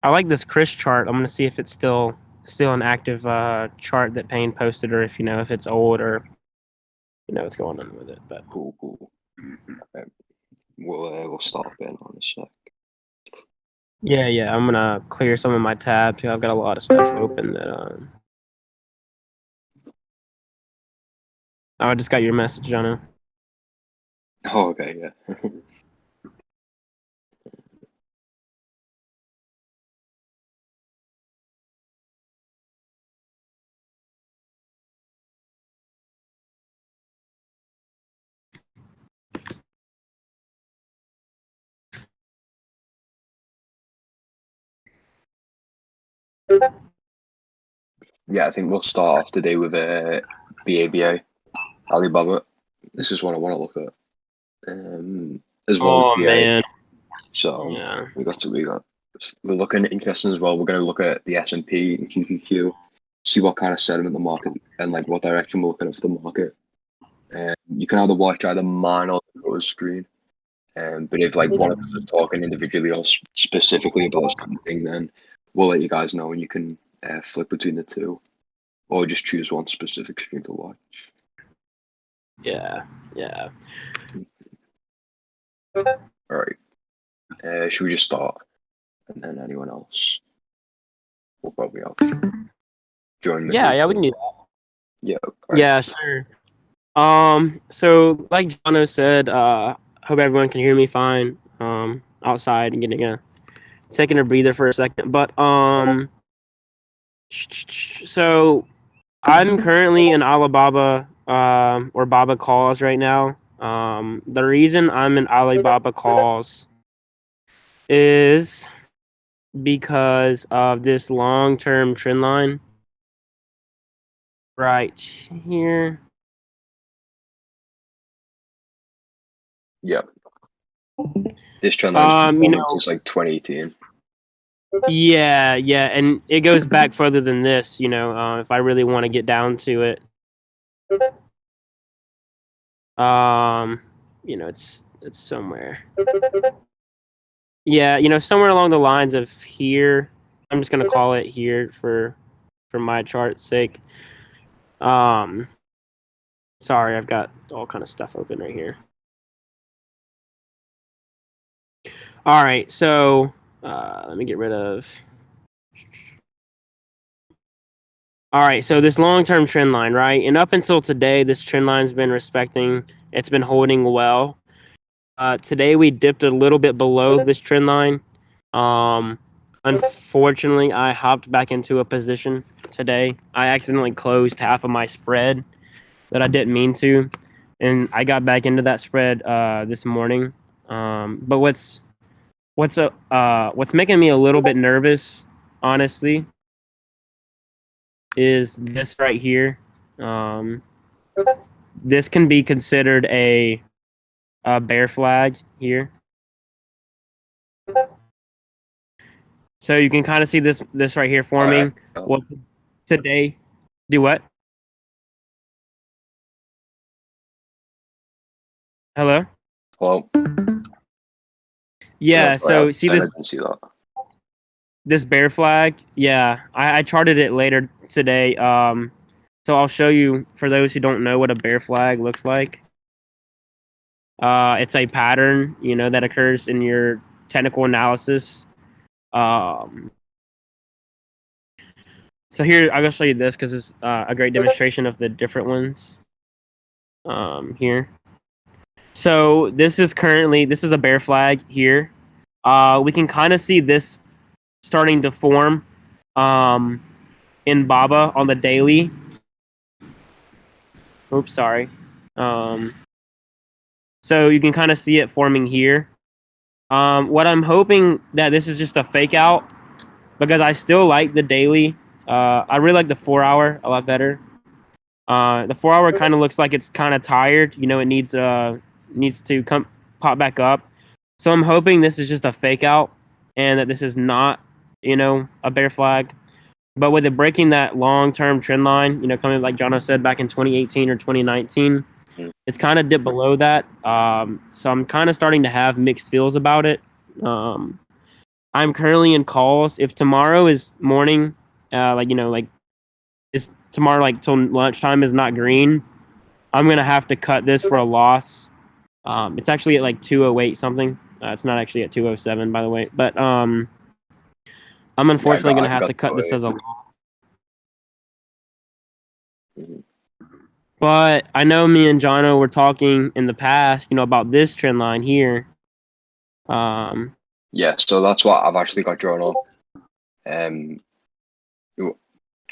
I like this Chris chart. I'm gonna see if it's still an active chart that Payne posted, or if if it's old, or what's going on with it. But Cool. Okay. We'll stop in on a sec. yeah, I'm gonna clear some of my tabs. I've got a lot of stuff open that Oh, I just got your message, Jono. Oh, okay, yeah. Yeah, I think we'll start off today with BABA, Alibaba. This is what I want to look at. As well as Oh BA. man, So yeah. we're looking interesting as well. We're going to look at the S&P and QQQ, see what kind of sentiment the market and like what direction we're looking at for the market. You can either watch either mine or the screen. But if like one of us is talking individually or specifically about something, then we'll let you guys know and you can flip between the two, or just choose one specific stream to watch. Yeah. All right. Should we just start, and then anyone else will probably have join the group? Yeah, we can do that. Yeah. Right. Yeah, sure. So like Jono said, hope everyone can hear me fine. Outside and taking a breather for a second. But so I'm currently in Alibaba or Baba calls right now. The reason I'm in Alibaba calls is because of this long-term trend line right here. Yeah. This trend line's been since like 2018. Yeah, and it goes back further than this. If I really want to get down to it, it's somewhere. Yeah, somewhere along the lines of here. I'm just gonna call it here for my chart's sake. Sorry, I've got all kind of stuff open right here. All right, so let me get rid of. All right, so this long-term trend line, right? And up until today, this trend line's been respecting. It's been holding well. Today we dipped a little bit below this trend line. Unfortunately, I hopped back into a position today. I accidentally closed half of my spread that I didn't mean to, and I got back into that spread this morning. But what's making me a little bit nervous, honestly, is this right here. This can be considered a bear flag here. So you can kind of see this right here forming. Well, today, do what? Hello? Hello? Yeah, so see I didn't see that. This bear flag? Yeah, I charted it later today. So I'll show you, for those who don't know what a bear flag looks like. It's a pattern, that occurs in your technical analysis. So here, I'm going to show you this because it's a great demonstration of the different ones. Here. So this is a bear flag here. We can kind of see this starting to form in Baba on the daily. Oops, sorry. So you can kind of see it forming here. What I'm hoping that this is just a fake out, because I still like the daily. I really like the 4 hour a lot better. The 4 hour kind of looks like it's kind of tired. It needs to pop back up. So I'm hoping this is just a fake out and that this is not, a bear flag. But with it breaking that long-term trend line, coming like Jono said back in 2018 or 2019, it's kind of dipped below that. So I'm kind of starting to have mixed feels about it. I'm currently in calls. If tomorrow is morning, is tomorrow like till lunchtime is not green, I'm gonna have to cut this for a loss. It's actually at like 208 something. It's not actually at 207 by the way, but I'm Yeah, unfortunately gonna I've have got to cut this as a loss. Mhm. But I know me and Jono were talking in the past, about this trend line here. Yeah, so that's what I've actually got drawn up.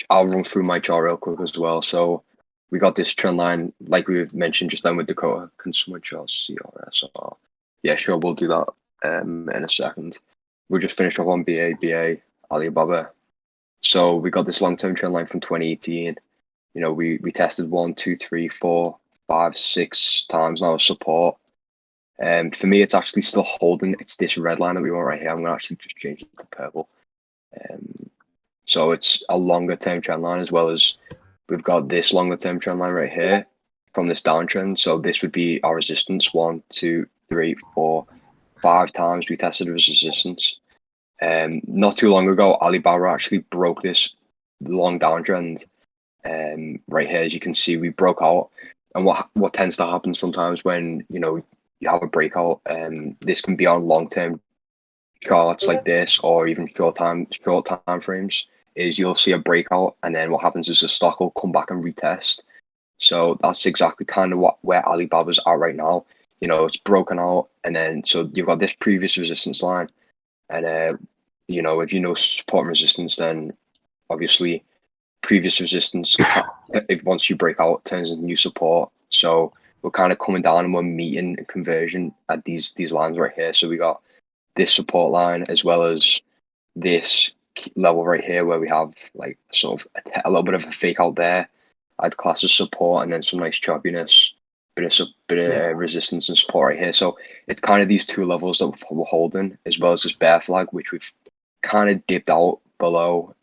I'll run through my chart real quick as well. So we got this trend line, like we mentioned just then with Dakota Consumer Charts CRSR. Yeah, sure, we'll do that in a second. We'll just finish off on BA, Alibaba. So we got this long-term trend line from 2018. We tested 1, 2, 3, 4, 5, 6 times now of support. For me, it's actually still holding. It's this red line that we want right here. I'm gonna actually just change it to purple. So it's a longer term trend line, as well as we've got this longer term trend line right here from this downtrend. So this would be our resistance 1, 2, 3, 4, 5 times we tested as resistance. Not too long ago, Alibaba actually broke this long downtrend. Right here, as you can see, we broke out. And what tends to happen sometimes when you have a breakout, this can be on long term charts like this, or even short time frames, is you'll see a breakout, and then what happens is the stock will come back and retest. So that's exactly kind of where Alibaba's at right now. It's broken out, and then so you've got this previous resistance line, and if you know support and resistance, then obviously previous resistance, if once you break out, turns into new support. So we're kind of coming down and we're meeting conversion at these lines right here. So we got this support line, as well as this level right here where we have like sort of a little bit of a fake out there. I'd class as support, and then some nice choppiness, bit of resistance and support right here. So it's kind of these two levels that we're holding, as well as this bear flag, which we've kind of dipped out below.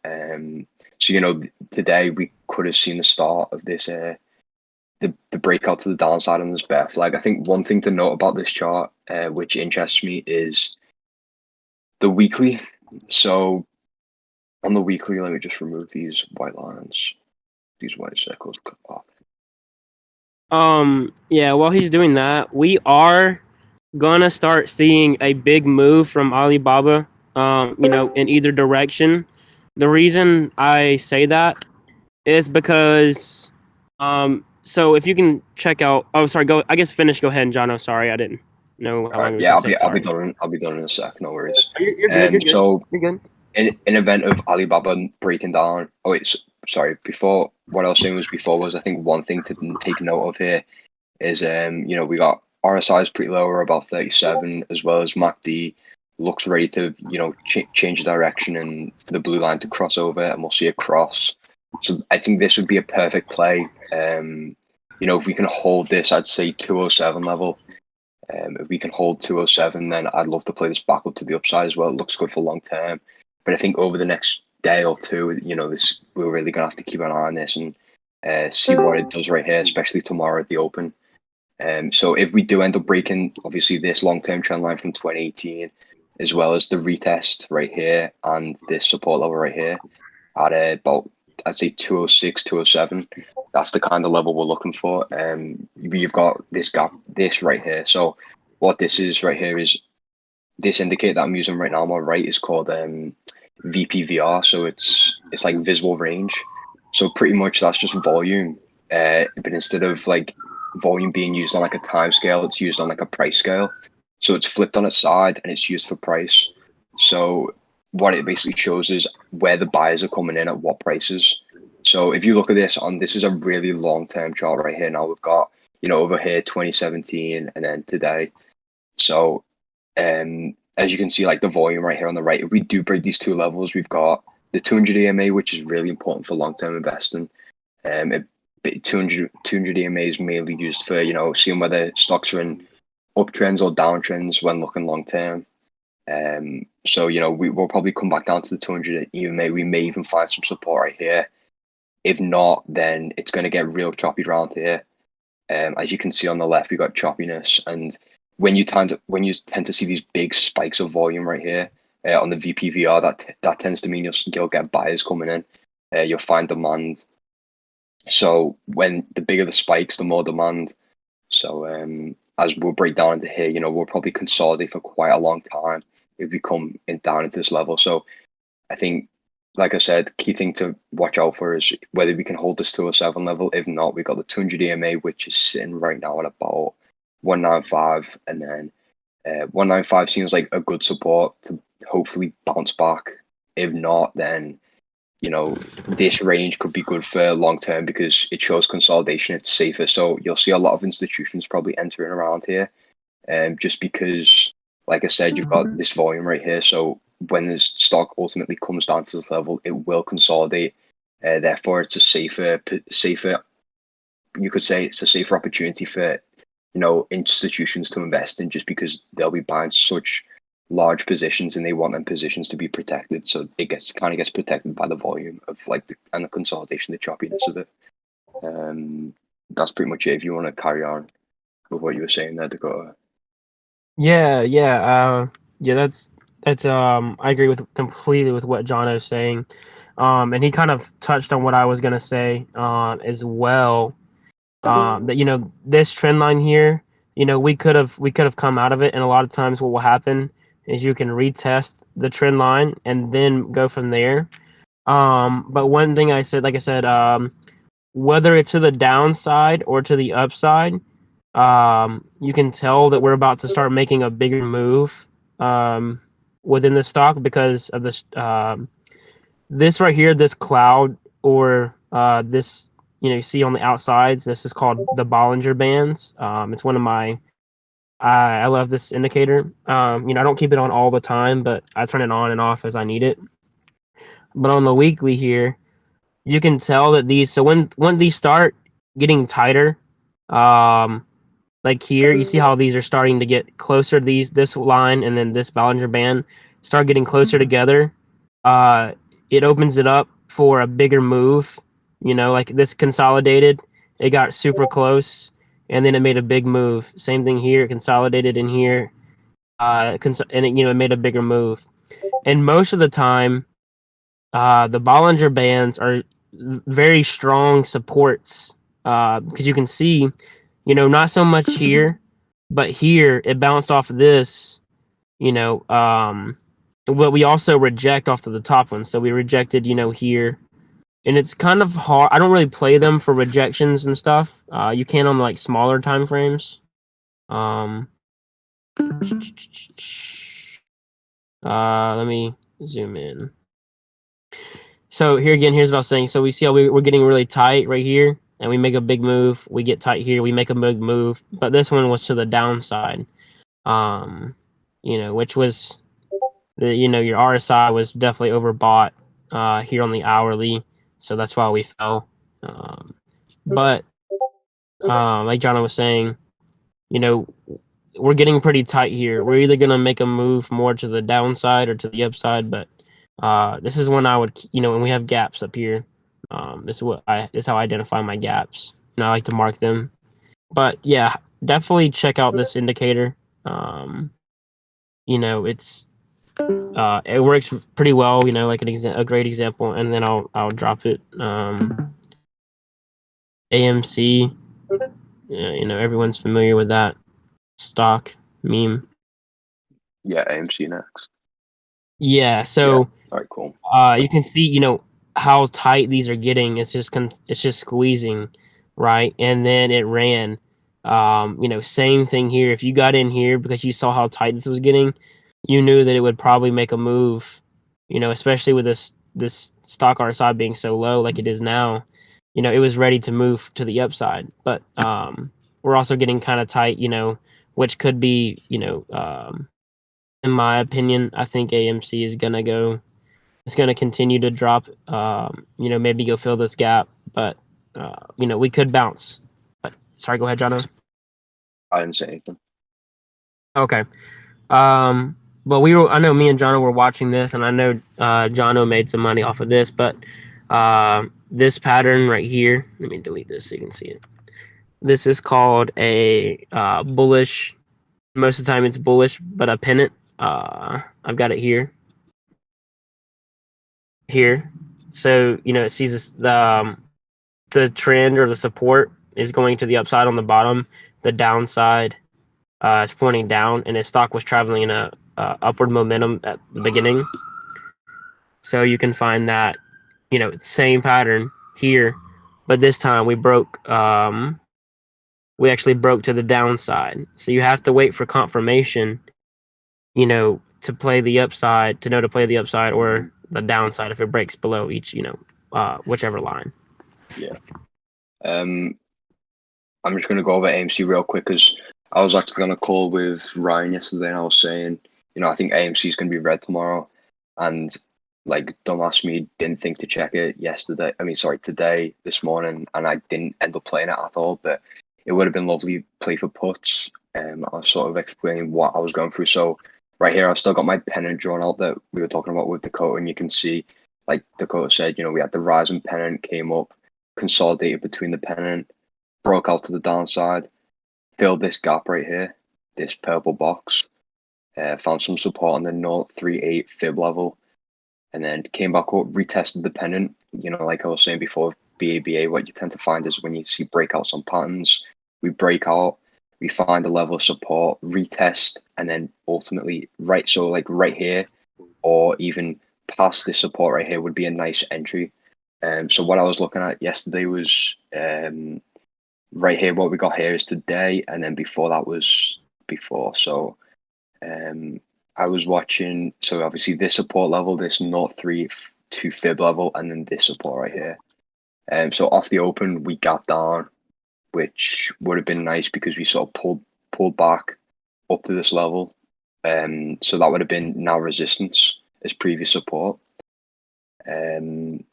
So today we could have seen the start of this the breakout to the downside on this bear flag. I think one thing to note about this chart, which interests me, is the weekly. So on the weekly, let me just remove these white lines, these white circles. Cut off. Yeah, while he's doing that, we are gonna start seeing a big move from Alibaba, in either direction. The reason I say that is because, so if you can check out, oh, sorry, I guess finish, go ahead, Jono. Sorry, I didn't know how long it was Yeah, gonna I'll be take. I'll be Sorry. done. I'll be done in a sec. No worries. You're good. You're good. So You're good. in event of Alibaba breaking down. Oh wait, sorry. Before, what I was saying was I think one thing to take note of here is we got RSI is pretty low, we're about 37, as well as MACD looks ready to change the direction and for the blue line to cross over, and we'll see a cross. So I think this would be a perfect play. If we can hold this, I'd say 207 level. If we can hold 207, then I'd love to play this back up to the upside as well. It looks good for long term, but I think over the next day or two, this we're really gonna have to keep an eye on this and see what it does right here, especially tomorrow at the open. So if we do end up breaking, obviously, this long-term trend line from 2018, as well as the retest right here and this support level right here at about, I'd say 206, 207, that's the kind of level we're looking for. You've got this gap, this right here. So what this is right here is this indicator that I'm using right now on my right is called VPVR. So it's like visible range. So pretty much that's just volume. But instead of like volume being used on like a time scale, it's used on like a price scale. So it's flipped on its side and it's used for price. So what it basically shows is where the buyers are coming in at what prices. So if you look at this is a really long-term chart right here. Now we've got, over here 2017 and then today. So as you can see, like the volume right here on the right, if we do break these two levels, we've got the 200 EMA, which is really important for long-term investing. 200 EMA is mainly used for, seeing whether stocks are in uptrends or downtrends when looking long-term. So, we'll probably come back down to the 200 EMA. We may even find some support right here. If not, then it's going to get real choppy around here. As you can see on the left, we've got choppiness, and when you tend to see these big spikes of volume right here, on the VPVR, that tends to mean you'll get buyers coming in. You'll find demand. So when the bigger the spikes, the more demand. So as we'll break down into here, we'll probably consolidate for quite a long time if we come down into this level. So I think, like I said, key thing to watch out for is whether we can hold this 207 level. If not, we've got the 200 EMA, which is sitting right now at about 195, and then 195 seems like a good support to hopefully bounce back. If not, then this range could be good for long term because it shows consolidation. It's safer, so you'll see a lot of institutions probably entering around here, just because, like I said, you've got this volume right here. So when this stock ultimately comes down to this level, it will consolidate. Therefore, it's a safer. You could say it's a safer opportunity for institutions to invest in, just because they'll be buying such large positions and they want them positions to be protected. So it gets protected by the volume of and the consolidation, the choppiness of it. That's pretty much it. If you want to carry on with what you were saying there, Dakota. Yeah. That's I agree completely with what Jono's saying. And he kind of touched on what I was gonna say as well. That this trend line here, we could have come out of it, and a lot of times what will happen is you can retest the trend line and then go from there. But one thing I said, like I said, whether it's to the downside or to the upside, you can tell that we're about to start making a bigger move within the stock because of this this right here, this cloud, or this you see on the outsides. This is called the Bollinger Bands. It's one of my I love this indicator. I don't keep it on all the time, but I turn it on and off as I need it. But on the weekly here, you can tell that these. So when these start getting tighter, like here, you see how these are starting to get closer. This line and then this Bollinger Band start getting closer together. It opens it up for a bigger move. Like this consolidated, it got super close, and then it made a big move. Same thing here, it consolidated in here, and it made a bigger move. And most of the time, the Bollinger Bands are very strong supports because you can see, not so much here, but here it bounced off of this, but we also reject off of the top one. So we rejected, here. And it's kind of hard. I don't really play them for rejections and stuff. You can on smaller time frames. Let me zoom in. So here again, here's what I was saying. So we see how we're getting really tight right here, and we make a big move. We get tight here. We make a big move, but this one was to the downside. Which was your RSI was definitely overbought here on the hourly. So that's why we fell. But like John was saying, we're getting pretty tight here. We're either going to make a move more to the downside or to the upside. But this is when I would, when we have gaps up here, this is how I identify my gaps. And I like to mark them. But yeah, definitely check out this indicator. It works pretty well, like a great example, and then I'll drop it. AMC, everyone's familiar with that stock meme. Yeah, AMC next. Yeah, so all right, cool. You can see, how tight these are getting. It's just squeezing, right? And then it ran. Same thing here. If you got in here because you saw how tight this was getting, you knew that it would probably make a move, especially with this stock RSI being so low like it is now. It was ready to move to the upside. But we're also getting kind of tight, which could be, in my opinion, I think AMC is gonna go. It's gonna continue to drop. Maybe go fill this gap, but we could bounce. But sorry, go ahead, Jono. I didn't say anything. Okay. But I know me and Jono were watching this, and I know Jono made some money off of this, but this pattern right here, let me delete this so you can see it. This is called a bullish. Most of the time it's bullish, but a pennant. I've got it here. here. So it sees this, the trend or the support is going to the upside on the bottom. The downside is pointing down, and his stock was traveling in a upward momentum at the beginning. So you can find that same pattern here, but this time we broke. We actually broke to the downside. So you have to wait for confirmation, to play the upside, to know to play the upside or the downside if it breaks below each, whichever line. Yeah. I'm just going to go over AMC real quick because I was actually on a call with Ryan yesterday and I was saying, I think AMC is going to be red tomorrow. And like, dumbass me didn't think to check it today, this morning, and I didn't end up playing it at all. But it would have been lovely to play for puts. I was sort of explaining what I was going through. So right here, I've still got my pennant drawn out that we were talking about with Dakota, and you can see, like Dakota said, we had the rising pennant came up, consolidated between the pennant, broke out to the downside, filled this gap right here, this purple box, found some support on the 0.38 fib level, and then came back up, retested the pennant. Like I was saying before, BABA, what you tend to find is when you see breakouts on patterns, we break out, we find a level of support, retest, and then ultimately right here, or even past this support right here would be a nice entry. So what I was looking at yesterday was right here, what we got here is today, and then before that was before. So I was watching, so obviously this support level, this 0.32 fib level, and then this support right here. So off the open, we got down, which would have been nice because we sort of pulled back up to this level. So that would have been now resistance as previous support. And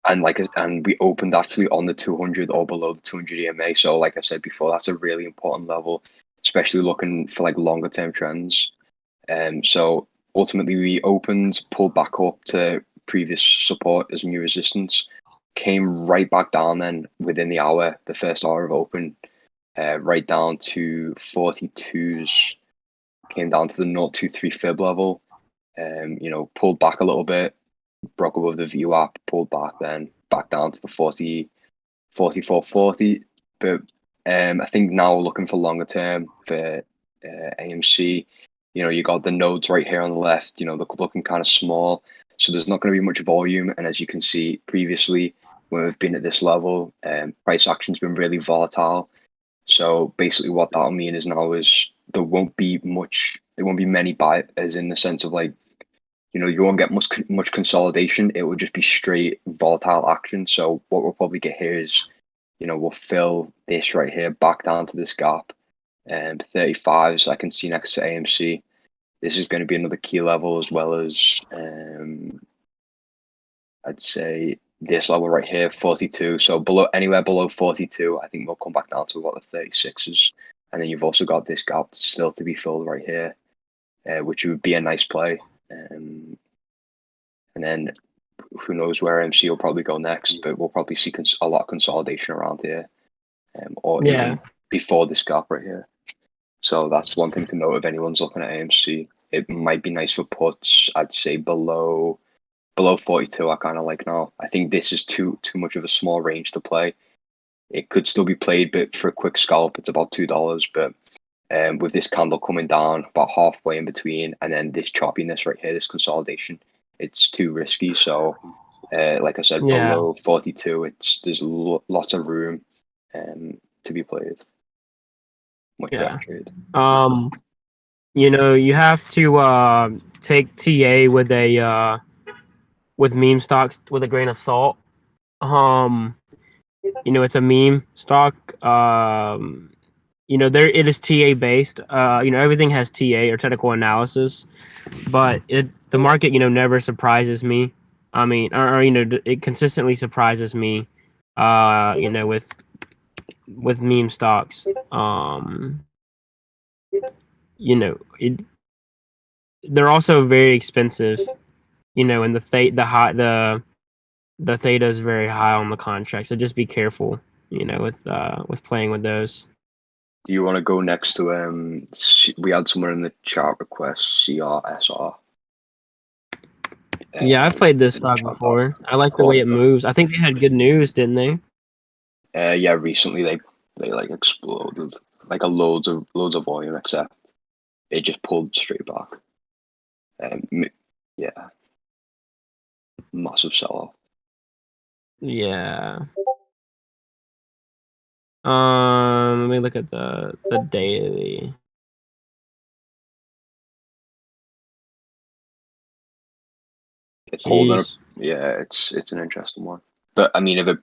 we opened actually on the 200 or below the 200 EMA. So like I said before, that's a really important level, especially looking for like longer term trends. So ultimately we opened, pulled back up to previous support as new resistance, came right back down then within the hour, the first hour of open, right down to 42s, came down to the 0.23 fib level, pulled back a little bit, broke above the VWAP, pulled back down to the 44.40. But I think now looking for longer term for AMC, you got the nodes right here on the left, looking kind of small. So there's not going to be much volume. And as you can see previously, when we've been at this level, price action's been really volatile. So basically what that'll mean is now is there won't be many buyers in the sense of like, you won't get much consolidation. It will just be straight volatile action. So what we'll probably get here is, we'll fill this right here back down to this gap, and 35s I can see next to AMC. This is going to be another key level as well as I'd say this level right here, 42. So anywhere below 42, I think we'll come back down to about the 36s. And then you've also got this gap still to be filled right here, which would be a nice play. And then who knows where MC will probably go next, but we'll probably see a lot of consolidation around here, or even before this gap right here. So that's one thing to note if anyone's looking at AMC. It might be nice for puts. I'd say below 42. I kind of like now. I think this is too much of a small range to play. It could still be played, but for a quick scalp, it's about $2. But with this candle coming down about halfway in between, and then this choppiness right here, this consolidation, it's too risky. So, like I said, below 42, there's lots of room to be played. Much better trade. You have to take TA with meme stocks with a grain of salt. It's a meme stock. It is TA based. Everything has TA or technical analysis, but the market never surprises me. I mean, or it consistently surprises me. With meme stocks. They're also very expensive. And the theta is very high on the contract, so just be careful. With playing with those. Do you want to go next to we had someone in the chat request CRSR? Yeah, I've played this Didn't stock check that. before. I It's like the way it called. moves. I think they had good news, didn't they? Yeah, recently they like exploded, like a loads of volume, except it just pulled straight back. Yeah, massive sell off. Yeah. Let me look at the daily. It's holding up. Jeez. Yeah, it's an interesting one. But I mean, if it,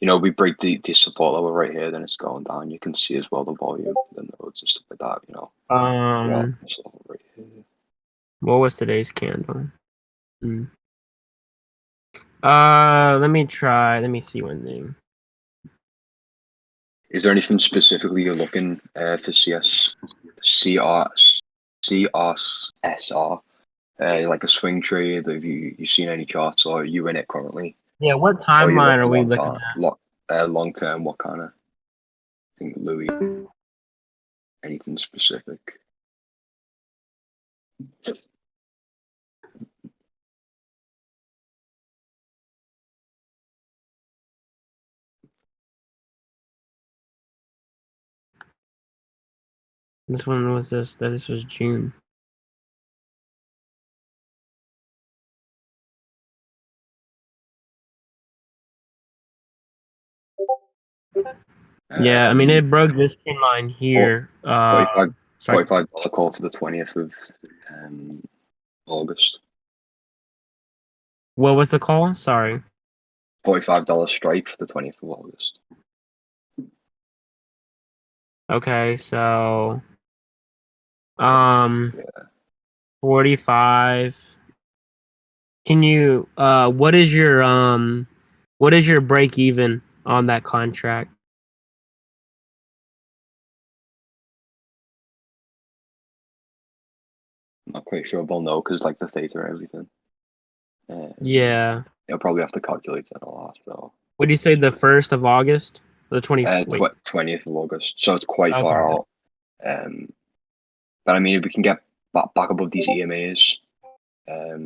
Yeah. we break the support level right here, then it's going down. You can see as well the volume, the nodes and stuff like that. Yeah, this level right here. What was today's candle? Let me try. Let me see one thing. Is there anything specifically you're looking for CRSR? Like a swing trade? Have you seen any charts, or are you in it currently? Yeah, what Or are you timeline are looking we looking long term? What kind of thing, Louis? Anything specific? This one was this was June. Yeah, I mean it broke this pin line here. 45 Sorry. $45 call for the 20th of August. What was the call? Sorry. $45 strike for the 20th of August. Okay, so Yeah. 45. Can you what is your break even on that contract? I'm not quite sure, but I'll know because like the theta and everything. Yeah. You'll probably have to calculate that a lot. So What do you say, the 1st of August? The 20 wait. 20th of August. So it's quite far Okay. out. But I mean, if we can get back above these EMAs,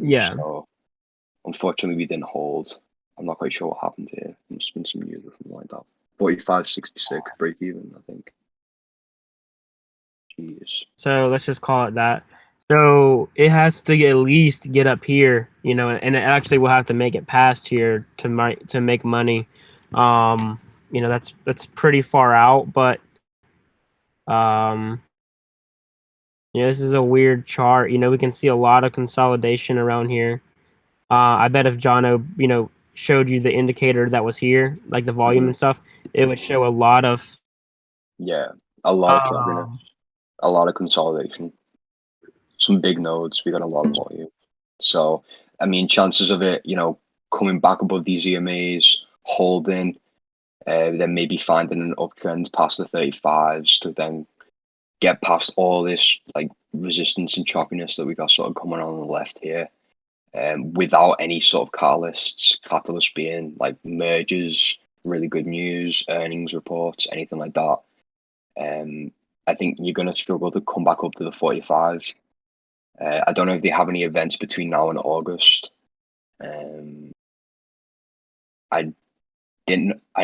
Yeah. so unfortunately we didn't hold. I'm not quite sure what happened here. Must have been some news or something like that. 45.66 break even, I think. Jeez. So let's just call it that. So it has to at least get up here, and it actually will have to make it past here to make money. That's pretty far out, but um, this is a weird chart. We can see a lot of consolidation around here. I bet if Jono, showed you the indicator that was here, like the volume Mhm. and stuff, it would show a lot of Yeah, a lot of cleverness, um, a lot of consolidation. Some big nodes. We got a lot of volume. So, I mean, chances of it, coming back above these EMAs, holding, then maybe finding an uptrend past the 35s to then get past all this like resistance and choppiness that we got sort of coming on the left here, without any sort of catalysts being like mergers, really good news, earnings reports, anything like that. I think you're going to struggle to come back up to the 45s. I don't know if they have any events between now and August. Um, I I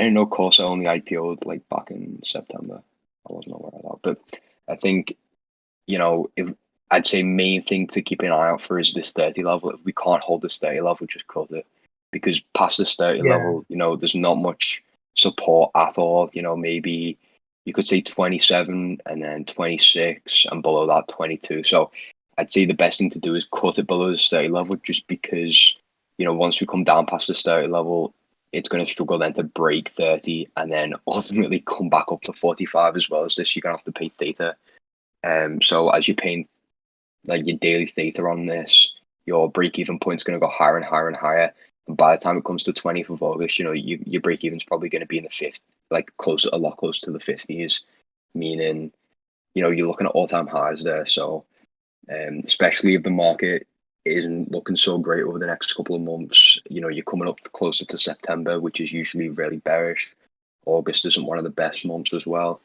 didn't know Corsa only IPO'd like back in September. I wasn't aware of that, but I think if I'd say main thing to keep an eye out for is this 30 level. If we can't hold this 30 level, just cut it, because past this 30 yeah. level, there's not much support at all. Maybe you could say 27 and then 26 and below that 22. So I'd say the best thing to do is cut it below the 30 level, just because once we come down past the 30 level, it's going to struggle then to break 30 and then ultimately come back up to 45 as well as this. You're going to have to pay theta. So as you're paying like your daily theta on this, your break even point's going to go higher and higher and higher. And by the time it comes to 20th of August, your break even's probably going to be in the fifth, like a lot close to the 50s, meaning you're looking at all-time highs there. So especially if the market isn't looking so great over the next couple of months, you're coming up closer to September, which is usually really bearish. August isn't one of the best months as well.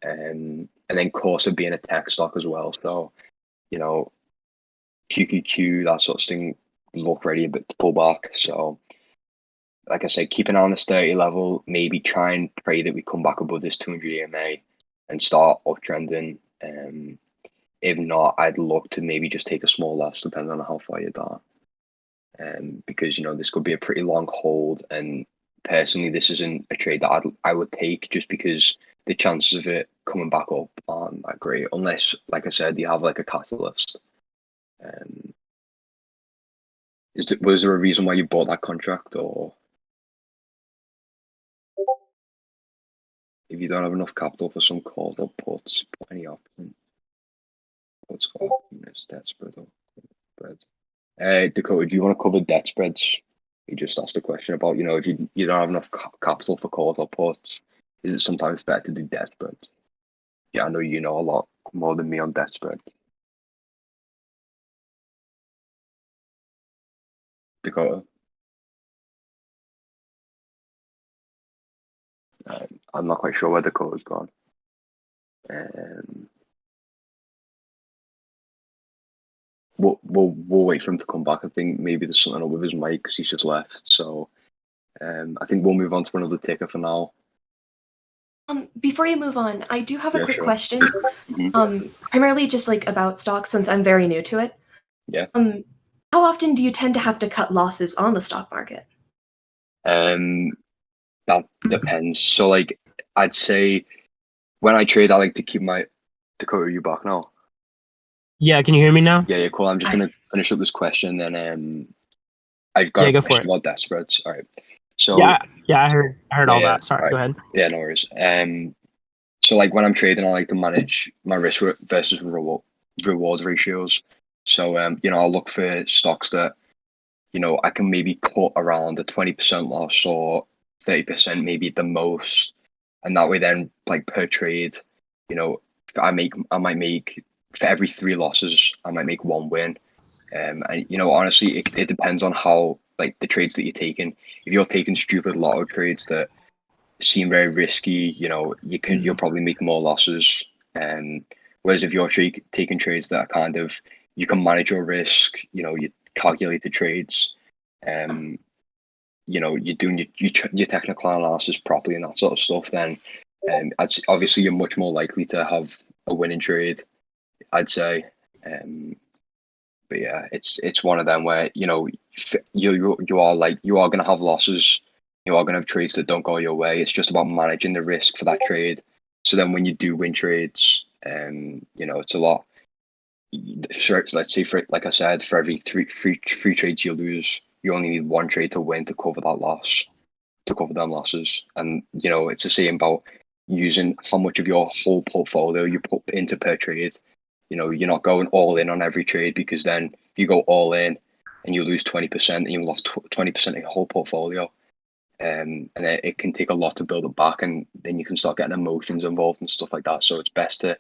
And then Corsa being a tech stock as well. So, QQQ, that sort of thing, look ready a bit to pull back. So, like I said, keep an eye on this 30 level. Maybe try and pray that we come back above this 200 EMA and start uptrending. If not, I'd look to maybe just take a small loss, depending on how far you're down. Because this could be a pretty long hold, and personally, this isn't a trade that I would take, just because the chances of it coming back up aren't that great, unless, like I said, you have like a catalyst. Was there a reason why you bought that contract, or if you don't have enough capital for some calls or puts, put any option? What's called debt spread or spread? Dakota, do you want to cover debt spreads? You just asked a question about, if you don't have enough capital for calls or puts, is it sometimes better to do debt spreads? Yeah, I know you know a lot more than me on debt spread. Dakota? I'm not quite sure where Dakota's gone. We'll wait for him to come back. I think maybe there's something up with his mic because he's just left. So I think we'll move on to another ticker for now. Before you move on, I do have a quick sure. question. Primarily just like about stocks, since I'm very new to it. Yeah. How often do you tend to have to cut losses on the stock market? That depends. So like I'd say when I trade, I like to keep my Dakota. Are you back now? Yeah, can you hear me now? Yeah, cool. I'm just gonna finish up this question, then I've got a question about debt spreads. All right. So yeah, I heard all that. Sorry, go ahead. Yeah, no worries. So like when I'm trading, I like to manage my risk versus rewards ratios. So I'll look for stocks that I can maybe cut around a 20% loss or 30% maybe at the most, and that way then like per trade, I might make for every 3 losses I might make 1 win. And honestly, it depends on how like the trades that you're taking. If you're taking stupid lotto trades that seem very risky, you'll probably make more losses. Whereas if you're taking trades that are kind of, you can manage your risk, you calculated trades, you're doing your technical analysis properly and that sort of stuff, then obviously you're much more likely to have a winning trade, I'd say. But yeah, it's one of them where you are going to have losses. You are going to have trades that don't go your way. It's just about managing the risk for that trade. So then when you do win trades, it's a lot. Let's say like I said, for every three trades you lose, you only need 1 trade to win to cover that loss, to cover them losses. And it's the same about using how much of your whole portfolio you put into per trade. You're not going all in on every trade, because then if you go all in and you lose 20%, and you've lost 20% of your whole portfolio. And it can take a lot to build it back, and then you can start getting emotions involved and stuff like that. So it's best to,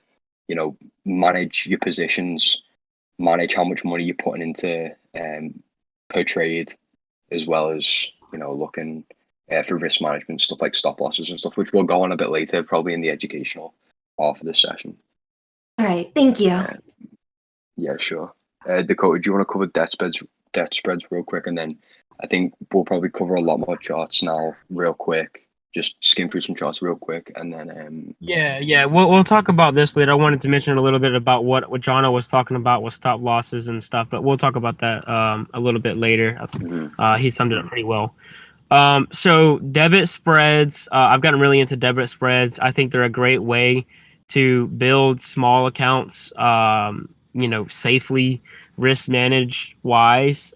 manage your positions, manage how much money you're putting into per trade, as well as, looking for risk management, stuff like stop losses and stuff, which we'll go on a bit later, probably in the educational half of this session. All right, thank you. Yeah, sure. Dakota, do you want to cover debt spreads real quick? And then I think we'll probably cover a lot more charts now real quick. Just skim through some charts real quick, and then Yeah, we'll talk about this later. I wanted to mention a little bit about what Jono was talking about with stop losses and stuff, but we'll talk about that a little bit later. He summed it up pretty well. So debit spreads, I've gotten really into debit spreads. I think they're a great way to build small accounts, safely, risk managed wise.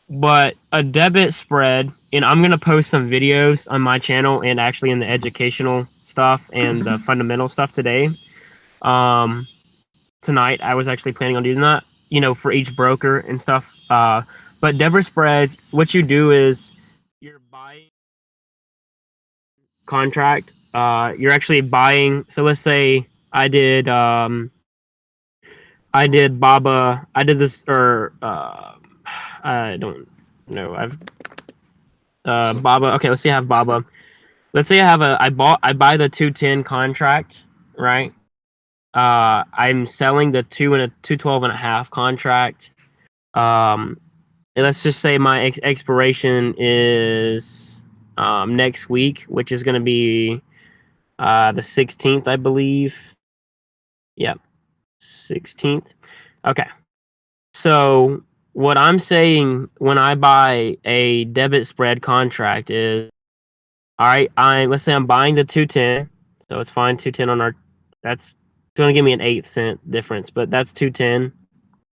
But a debit spread, and I'm going to post some videos on my channel and actually in the educational stuff and the fundamental stuff today. Tonight, I was actually planning on doing that, for each broker and stuff. But debit spreads, what you do is you're buying contract. You're actually buying. So let's say I did Baba. I did this, or I don't know. I've Baba. Okay, let's say I have Baba. Let's say I buy the 210 contract, right? I'm selling the 2 and a 212.5 contract. And let's just say my expiration is next week, which is going to be the 16th, I believe. Yep, 16th. Okay. So what I'm saying when I buy a debit spread contract is, all right, let's say I'm buying the 210, so it's fine. 210 on our, that's going to give me an 8-cent difference, but that's 210.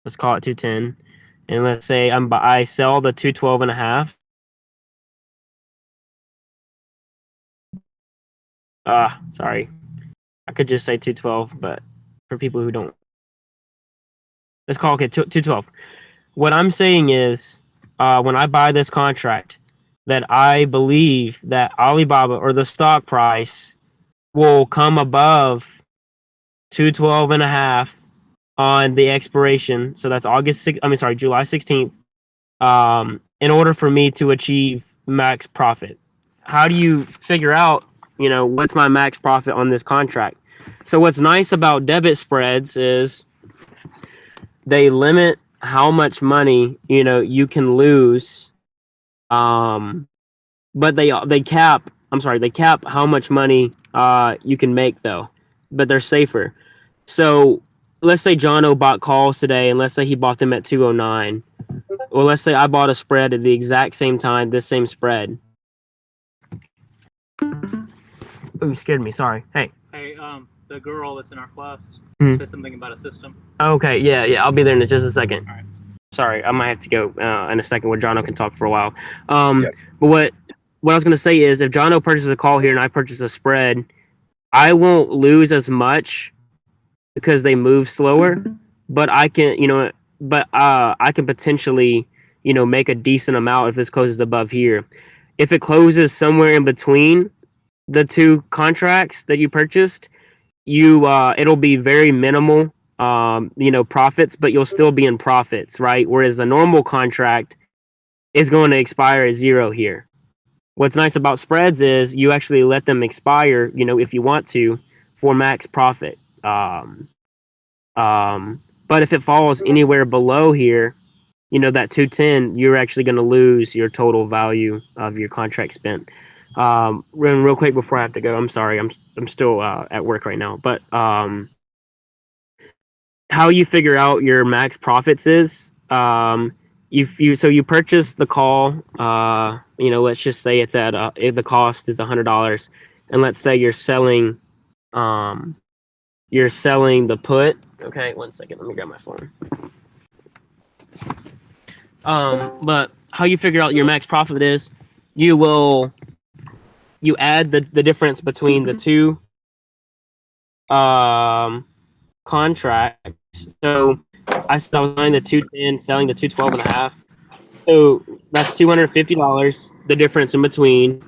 Let's call it 210. And let's say I sell the 212 and a half. Sorry. I could just say 212, but for people who don't, let's call it 212. What I'm saying is, when I buy this contract, that I believe that Alibaba or the stock price will come above 212 and a half on the expiration. So that's July 16th. In order for me to achieve max profit. How do you figure out, what's my max profit on this contract? So what's nice about debit spreads is they limit how much money, you can lose. But they cap how much money you can make though. But they're safer. So let's say Jono bought calls today, and let's say he bought them at 209. Well, let's say I bought a spread at the exact same time, this same spread. Oh, you scared me. Sorry. Hey. Hey, the girl that's in our class said something about a system. Okay, yeah. I'll be there in just a second. All right. Sorry, I might have to go in a second where Jono can talk for a while. Yep. But what I was going to say is, if Jono purchases a call here and I purchase a spread, I won't lose as much because they move slower, but I can, I can potentially, make a decent amount if this closes above here. If it closes somewhere in between the two contracts that you purchased, it'll be very minimal, profits, but you'll still be in profits, right? Whereas a normal contract is going to expire at 0 here. What's nice about spreads is you actually let them expire, if you want to, for max profit. But if it falls anywhere below here, that 210, you're actually going to lose your total value of your contract spent. Real quick before I have to go, I'm sorry, I'm still at work right now. But how you figure out your max profits is, you purchase the call, let's just say it's at the cost is $100, and let's say you're selling the put. Okay, 1 second, let me grab my phone. But how you figure out your max profit is, you add the difference between the two contracts. So I said I was buying the 210, selling the 212 and a half. So that's $250, the difference in between,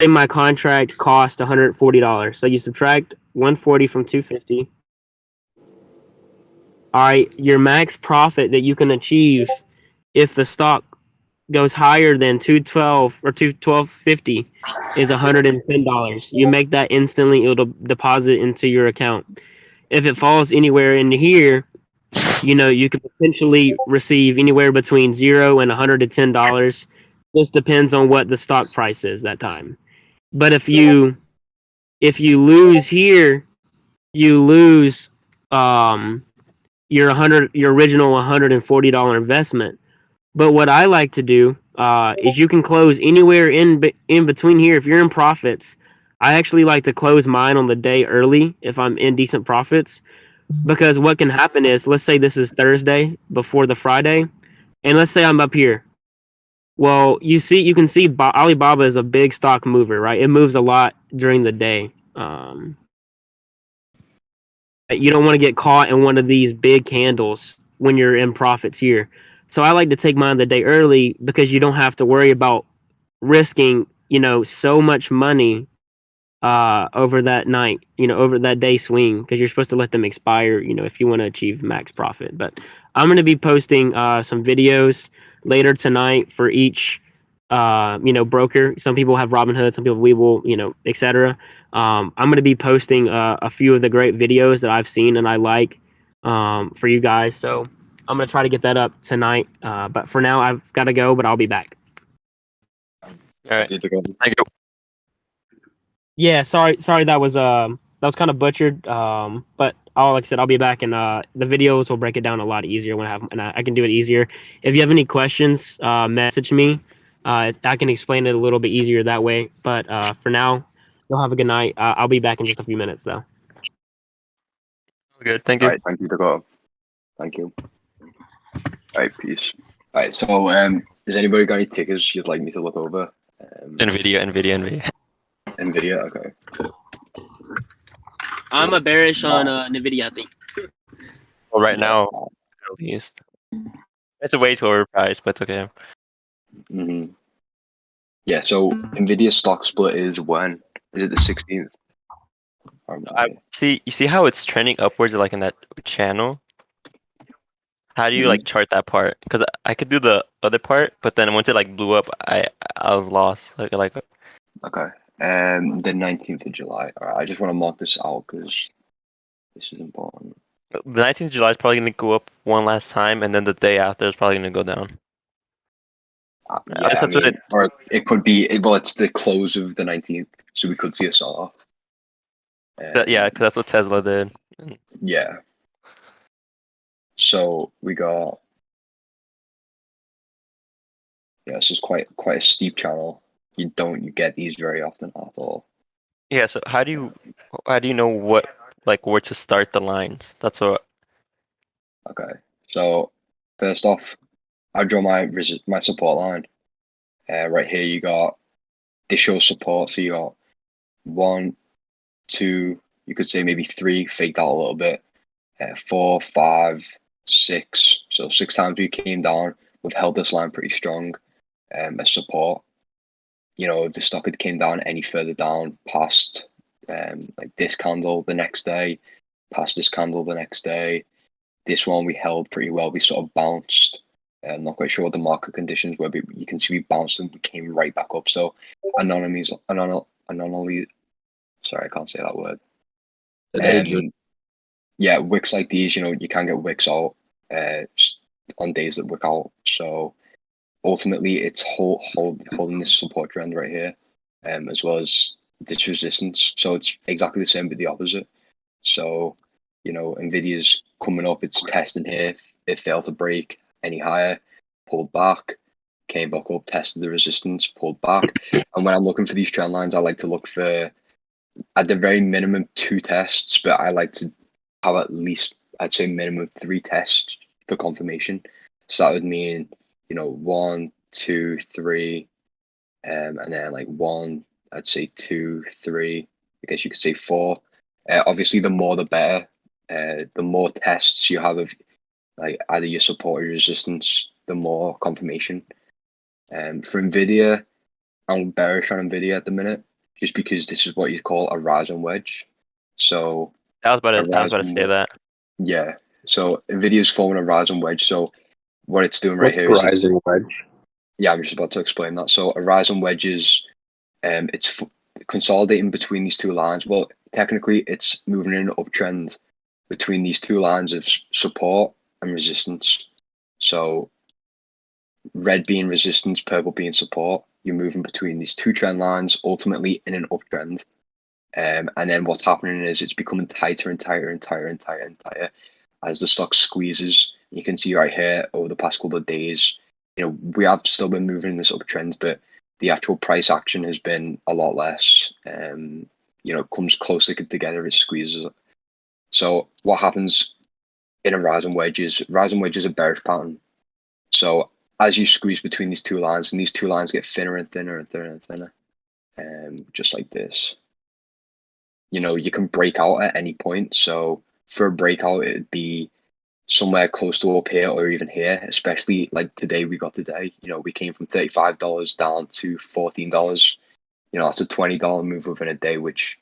my contract cost $140. So you subtract 140 from 250. All right, your max profit that you can achieve if the stock goes higher than 212 or 212.50 is $110. You make that instantly, it'll deposit into your account. If it falls anywhere in here, you could potentially receive anywhere between $0 and $110. This depends on what the stock price is that time. But if you lose here, you lose your original $140 investment. But what I like to do is you can close anywhere in between here. If you're in profits, I actually like to close mine on the day early if I'm in decent profits, because what can happen is, let's say this is Thursday before the Friday, and let's say I'm up here. Well, you can see Alibaba is a big stock mover, right? It moves a lot during the day. You don't want to get caught in one of these big candles when you're in profits here. So I like to take mine the day early because you don't have to worry about risking, so much money over that night, over that day swing, because you're supposed to let them expire, if you want to achieve max profit. But I'm going to be posting some videos later tonight for each, broker. Some people have Robinhood, some people have Webull, etc. I'm going to be posting a few of the great videos that I've seen and I like for you guys. So I'm gonna try to get that up tonight. But for now, I've got to go, but I'll be back. All right. Good to go. Thank you. Yeah, sorry, that was kind of butchered. But like I said, I'll be back, and the videos will break it down a lot easier when I can do it easier. If you have any questions, message me. I can explain it a little bit easier that way. But for now, you'll have a good night. I'll be back in just a few minutes, though. Good. Thank All you. right, thank you, Dakota. Thank you. All right, peace. All right, so has anybody got any tickers you'd like me to look over? Nvidia. Nvidia, okay. I'm a bearish on Nvidia, I think. Well, right Yeah. now, at least. It's a way too overpriced, but it's okay. hmm Yeah, so Nvidia stock split is when? Is it the 16th? I see. You see how it's trending upwards, like in that channel. How do you like chart that part? Because I could do the other part, but then once it like blew up, I was lost. Like Okay. The 19th of July. All right, I just want to mark this out because this is important. the 19th of July is probably gonna go up one last time, and then the day after is probably gonna go down. At Yeah, least I that's what mean, or it could be, well, it's the close of the 19th, so we could see a sell off. Yeah, because that's what Tesla did. Yeah. So we got, yeah, this is quite a steep channel. You get these very often at all. Yeah. So how do you know what like where to start the lines? That's what. Okay. So first off, I draw my support line. Right here you got, this shows support. So you got 1, 2, you could say maybe 3, faked out a little bit. 4, 5, 6. So 6 times we came down. We've held this line pretty strong as support. You know, if the stock had came down any further down past like this candle the next day, past this candle the next day, this one we held pretty well. We sort of bounced. I'm not quite sure what the market conditions were, but you can see we bounced and we came right back up. So anomalies, sorry, I can't say that word. Yeah, wicks like these, you know, you can get wicks out on days that wick out. So ultimately, it's holding this support trend right here, as well as this resistance. So it's exactly the same, but the opposite. So, you know, Nvidia's coming up, it's testing here. It failed to break any higher, pulled back, came back up, tested the resistance, pulled back. And when I'm looking for these trend lines, I like to look for, at the very minimum, 2 tests, but I like to have at least, I'd say, minimum 3 tests for confirmation. So that would mean, you know, 1, 2, 3, and then like 1, I'd say 2, 3. I guess you could say 4. Obviously, the more the better. The more tests you have of like either your support or your resistance, the more confirmation. For Nvidia, I'm bearish on Nvidia at the minute, just because this is what you call a rising wedge. So I was about to say that. yeah. So Nvidia's forming a rising wedge. So what it's doing right here is rising wedge. Yeah, I'm just about to explain that. So a rising wedge is it's consolidating between these 2 lines. Well, technically, it's moving in an uptrend between these 2 lines of support and resistance. So red being resistance, purple being support. You're moving between these 2 trend lines, ultimately in an uptrend. And then what's happening is it's becoming tighter and tighter and tighter and tighter and tighter as the stock squeezes. You can see right here over the past couple of days, you know, we have still been moving in this uptrend, but the actual price action has been a lot less. You know, comes closer together, it squeezes. So what happens in a rising wedge is a bearish pattern. So as you squeeze between these 2 lines, and these 2 lines get thinner and thinner and thinner and thinner, just like this. You know, you can break out at any point. So for a breakout, it'd be somewhere close to up here or even here, especially like today we got today. You know, we came from $35 down to $14. You know, that's a $20 move within a day, which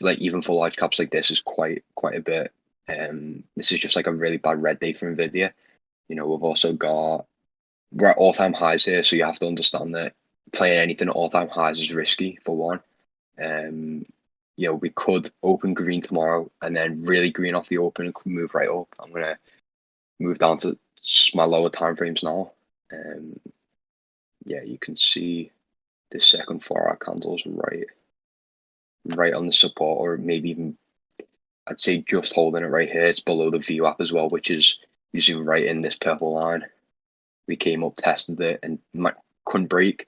like even for large caps like this is quite a bit. This is just like a really bad red day for Nvidia. You know, we're at all-time highs here, so you have to understand that playing anything at all-time highs is risky for one. You know, we could open green tomorrow and then really green off the open and could move right up. I'm gonna move down to my lower time frames now. Yeah, you can see the second 4-hour candles right on the support, or maybe even I'd say just holding it right here. It's below the VWAP as well, which is usually right in this purple line. We came up, tested it, and couldn't break.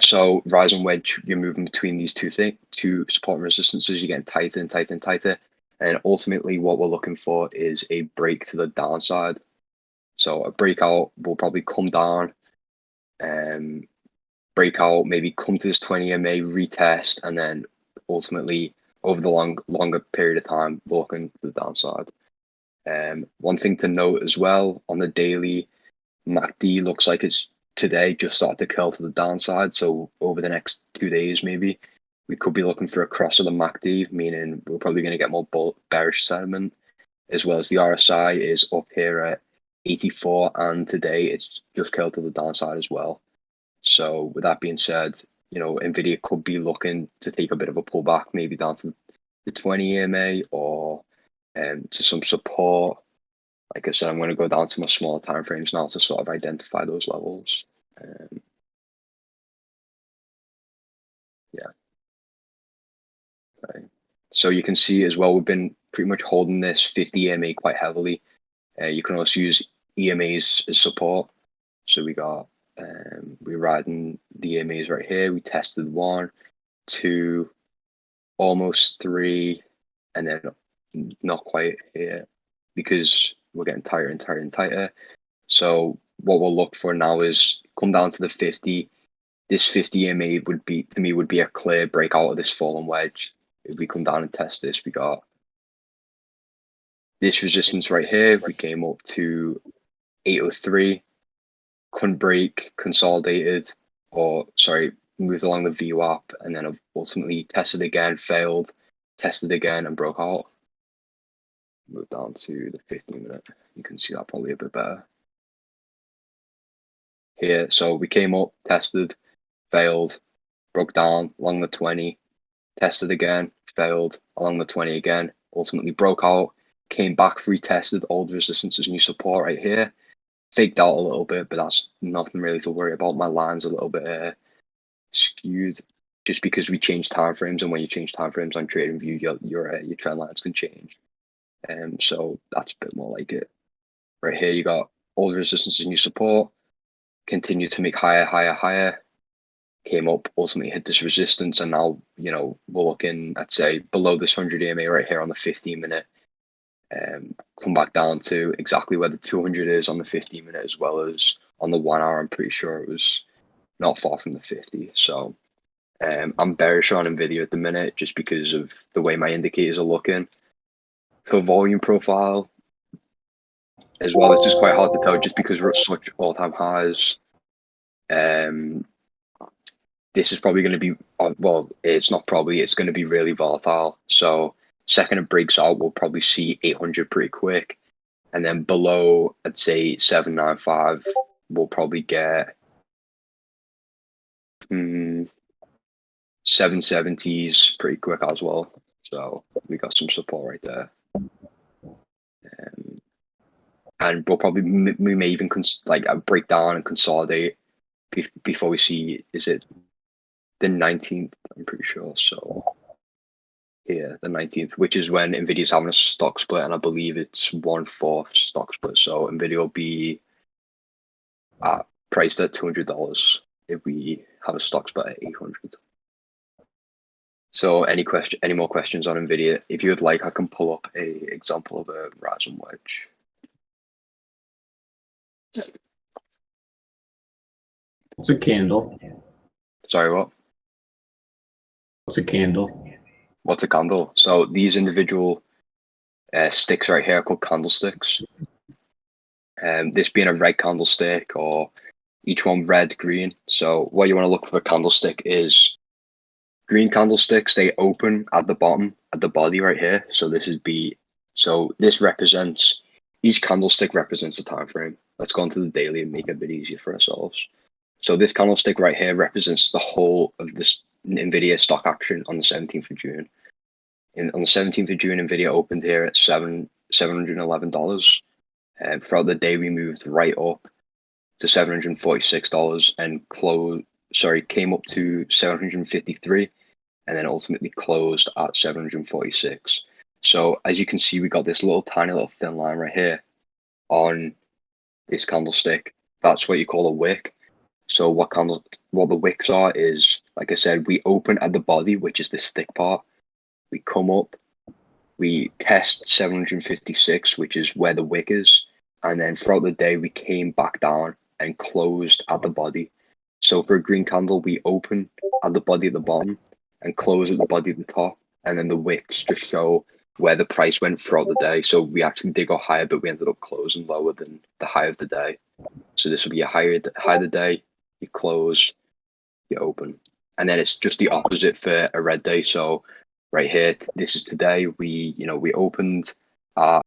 So rise and wedge, you're moving between these two support and resistances. You're getting tighter and tighter and tighter. And ultimately, what we're looking for is a break to the downside. So a breakout will probably come down, breakout, maybe come to this 20 EMA, retest, and then ultimately over the longer period of time, looking to the downside. One thing to note as well, on the daily, MACD looks like it's today just started to curl to the downside. So over the next 2 days, maybe we could be looking for a cross of the MACD, meaning we're probably going to get more bearish sentiment, as well as the RSI is up here at 84, and today it's just curled to the downside as well. So with that being said, Nvidia could be looking to take a bit of a pullback, maybe down to the 20 EMA or to some support. Like I said, I'm going to go down to my smaller time frames now to sort of identify those levels. Yeah. Okay. So you can see as well, we've been pretty much holding this 50 EMA quite heavily. You can also use EMAs as support. So we're riding the EMAs right here. We tested 1, 2, almost 3, and then not quite here because we're getting tighter and tighter and tighter. So what we'll look for now is come down to the 50. This 50 EMA would be a clear breakout of this fallen wedge. If we come down and test this, we got this resistance right here. We came up to 803, couldn't break, consolidated, moved along the VWAP, and then ultimately tested again, failed, tested again, and broke out. Move down to the 15-minute. You can see that probably a bit better here. So we came up, tested, failed, broke down along the 20, tested again, failed along the 20 again, ultimately broke out, came back, retested old resistances, new support right here, faked out a little bit, but that's nothing really to worry about. My line's a little bit skewed just because we changed time frames, and when you change time frames on TradingView, your trend lines can change. So that's a bit more like it. Right here, you got old resistance and new support, continue to make higher, came up, ultimately hit this resistance, and now, we're looking, I'd say, below this 100 EMA right here on the 15-minute. Come back down to exactly where the 200 is on the 15-minute, as well as on the 1 hour. I'm pretty sure it was not far from the 50. So I'm bearish on Nvidia at the minute just because of the way my indicators are looking. For volume profile as well, it's just quite hard to tell just because we're at such all-time highs. This is probably going to be, it's not probably, it's going to be really volatile. So second it breaks out, we'll probably see 800 pretty quick. And then below, I'd say 795, we'll probably get 770s pretty quick as well. So we got some support right there. And we'll probably, we may even break down and consolidate before we see, is it the 19th? I'm pretty sure. So yeah, the 19th, which is when Nvidia's having a stock split, and I believe it's 1/4 stock split. So Nvidia will be priced at $200 if we have a stock split at 800. So any more questions on Nvidia? If you would like, I can pull up a example of a rise and wedge. What's a candle? Sorry, what? What's a candle? What's a candle? So these individual sticks right here are called candlesticks. This being a red candlestick, or each one red, green. So what you want to look for a candlestick is green candlesticks. They open at the bottom, at the body right here. So this represents, each candlestick represents a time frame. Let's go into the daily and make it a bit easier for ourselves. So this candlestick right here represents the whole of this Nvidia stock action on the 17th of June. On the 17th of June, Nvidia opened here at $711. And throughout the day, we moved right up to $746 and came up to 753, and then ultimately closed at 746. So as you can see, we got this tiny little thin line right here on this candlestick. That's what you call a wick. So what the wicks are is, like I said, we open at the body, which is this thick part. We come up, we test 756, which is where the wick is, and then throughout the day we came back down and closed at the body. So for a green candle, we open at the body at the bottom and close at the body at the top, and then the wicks just show where the price went throughout the day. So we actually did go higher, but we ended up closing lower than the high of the day. So this will be a high of the day. You close, you open, and then it's just the opposite for a red day. So right here, this is today. We opened at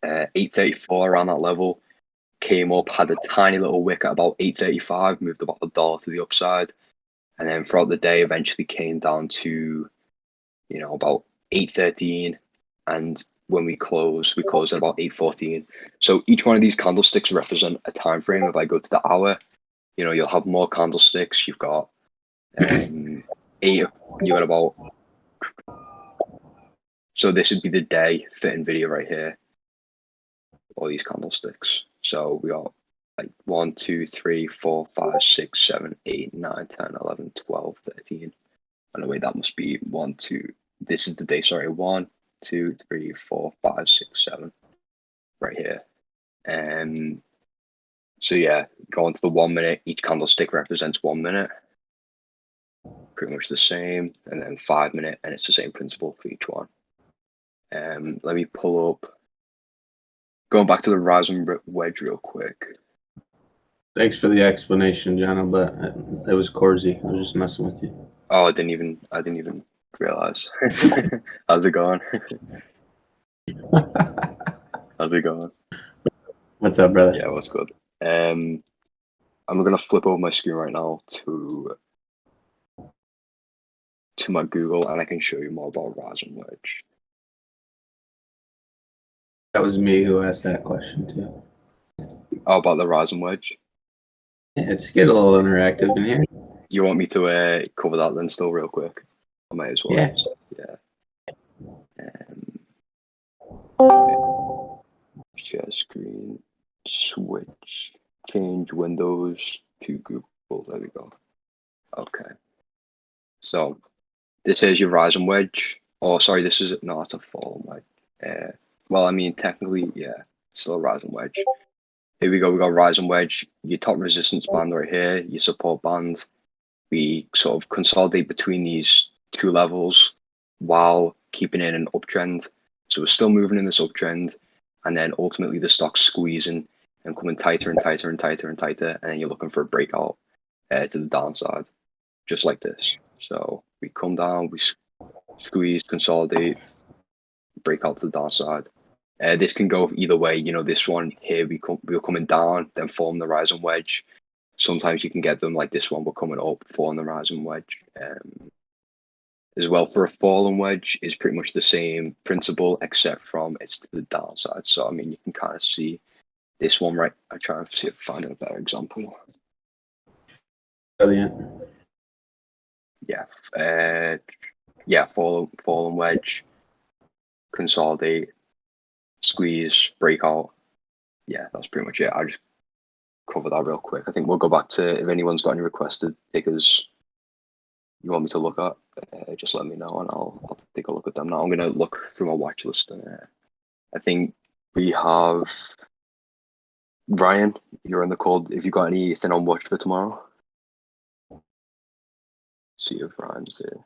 8:34 around that level, came up, had a tiny little wick at about 8:35, moved about $1 to the upside, and then throughout the day, eventually came down to about 8:13, and when we closed at about 8:14. So each one of these candlesticks represent a time frame. If I go to the hour, you'll have more candlesticks. You've got 8. You got about. So this would be the day for NVIDIA right here. All these candlesticks. So we got like 1, 2, 3, 4, 5, 6, 7, 8, 9, 10, 11, 12, 13. And wait, that must be 1, 2. This is the day. Sorry, 1, 2, 3, 4, 5, 6, 7. Right here. So yeah, going to the 1 minute, each candlestick represents 1 minute. Pretty much the same, and then 5 minute, and it's the same principle for each one. Let me pull up. Going back to the rising wedge real quick. Thanks for the explanation, John, but it was Corsi. I was just messing with you. Oh, I didn't even realize. How's it going? How's it going? What's up, brother? Yeah, what's good? I'm gonna flip over my screen right now to my Google, and I can show you more about rising wedge. That was me who asked that question too. Oh, about the rising wedge? Yeah, just get a little interactive in here. You want me to cover that then still real quick? I might as well. Yeah. Share screen, switch, change windows to Google. There we go. Okay. So this is your rising wedge. Oh, sorry, it's a fallen wedge. Well, I mean, technically, yeah, it's still a rising wedge. Here we go. We got rising wedge. Your top resistance band right here. Your support band. We sort of consolidate between these two levels while keeping in an uptrend. So we're still moving in this uptrend, and then ultimately the stock's squeezing and coming tighter and tighter and tighter and tighter, and then you're looking for a breakout to the downside, just like this. So we come down, we squeeze, consolidate, break out to the downside. This can go either way. This one here, we're coming down, then form the rising wedge. Sometimes you can get them like this one, we're coming up, forming the rising wedge. As well, for a fallen wedge is pretty much the same principle, except from it's to the downside. So I mean, you can kind of see this one right. I try to see if I find a better example. Brilliant. Yeah, fallen wedge, consolidate, squeeze, breakout. Yeah, that's pretty much it. I just cover that real quick. I think we'll go back to if anyone's got any requested figures you want me to look at, just let me know and I'll take a look at them now. I'm gonna look through my watch list, and I think we have Ryan. You're in the call. If you got anything on watch for tomorrow, see if Ryan's here.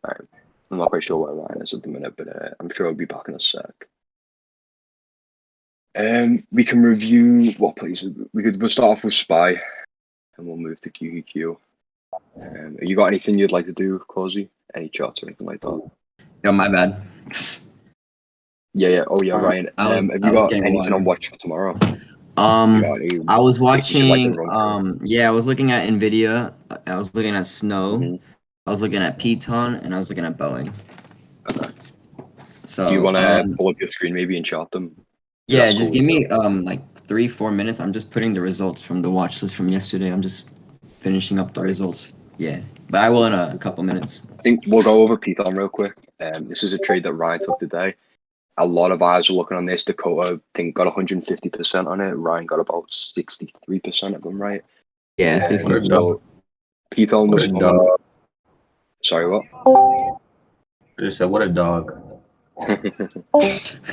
Alright, I'm not quite sure where Ryan is at the minute, but I'm sure I'll be back in a sec. We can review what places we'll start off with SPY, and we'll move to QQQ. Have you got anything you'd like to do, Corsi? Any charts or anything like that? No, my bad. Yeah. Oh yeah, Ryan. Have you got anything on watch for tomorrow? You I was did you like the watching. run through? Yeah, I was looking at Nvidia. I was looking at Snow. Mhm. I was looking at Piton, and I was looking at Boeing. Okay. Do you So, want to pull up your screen maybe and chart them? yeah, That's just cool. give me like 3-4 minutes. I'm just putting the results from the watch list from yesterday. I'm just finishing up the Right. results. Yeah, but I will in a couple minutes. I think we'll go over Python real quick. This is a trade that Ryan took today. A lot of eyes were looking on this. Dakota, I think, got 150% on it. Ryan got about 63% of them right. Yeah, 60. What a dog. So Python What was a forming. dog. Sorry, what? I just said, what a dog.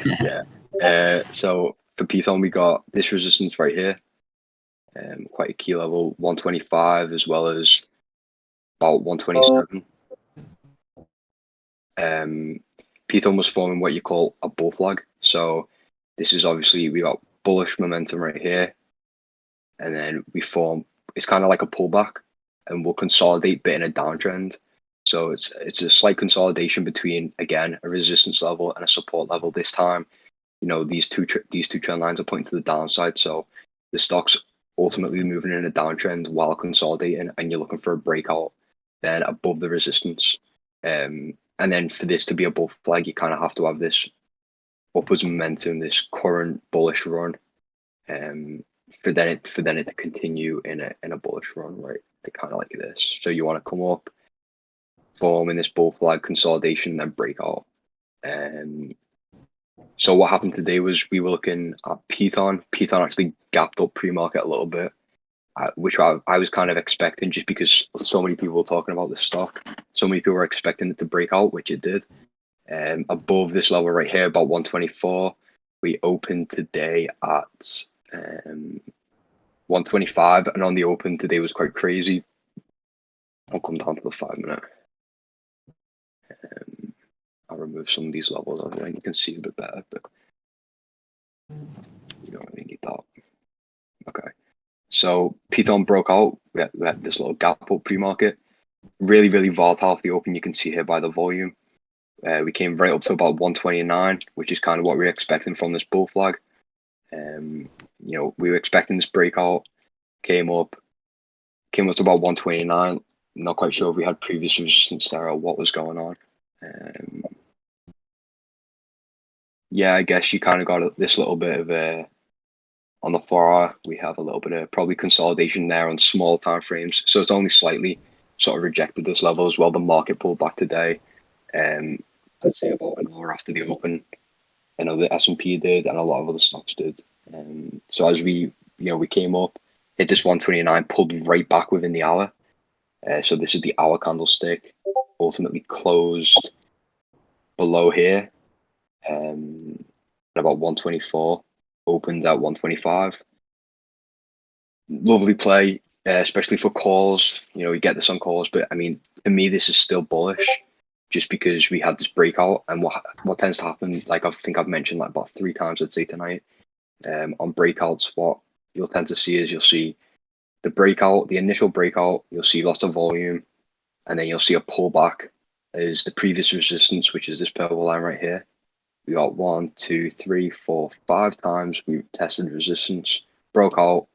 Yeah. So for Python, we got this resistance right here. Quite a key level, 125 as well as about 127. Python was forming what you call a bull flag. So this is obviously we got bullish momentum right here, and then we form. It's kind of like a pullback, and we'll consolidate bit in a downtrend. So it's a slight consolidation between again a resistance level and a support level. This time, these two trend lines are pointing to the downside. So the stock's ultimately moving in a downtrend while consolidating, and you're looking for a breakout then above the resistance. And then for this to be a bull flag, you kind of have to have this upwards momentum, this current bullish run, for then it to continue in a bullish run, right? Kind of like this. So you want to come up, form in this bull flag consolidation, then break out. So what happened today was we were looking at Python. Python actually gapped up pre-market a little bit, which I was kind of expecting just because so many people were talking about the stock. So many people were expecting it to break out, which it did. Above this level right here, about 124, we opened today at 125, and on the open today was quite crazy. I'll come down to the 5-minute. I'll remove some of these levels. I think you can see a bit better, but you don't really need that. Okay. So Python broke out. We had this little gap up pre-market. Really, really volatile for the open. You can see here by the volume. We came right up to about 129, which is kind of what we were expecting from this bull flag. We were expecting this breakout. Came up to about 129. Not quite sure if we had previous resistance there or what was going on. Yeah, I guess you kind of got this little bit of a. On the 4-hour, we have a little bit of probably consolidation there on small time frames. So it's only slightly sort of rejected this level as well. The market pulled back today. I'd say about an hour after the open. I know the S&P did, and a lot of other stocks did. So as we came up, hit this 129, pulled right back within the hour. So this is the hour candlestick. Ultimately closed below here, at about 124. Opened at 125. Lovely play, especially for calls. We get this on calls, but I mean, to me, this is still bullish, just because we had this breakout. And what tends to happen, like I think I've mentioned like about 3 times, I'd say tonight, on breakouts, what you'll tend to see is you'll see the breakout, the initial breakout, you'll see lots of volume, and then you'll see a pullback as the previous resistance, which is this purple line right here. We got 1, 2, 3, 4, 5 times we tested resistance, broke out,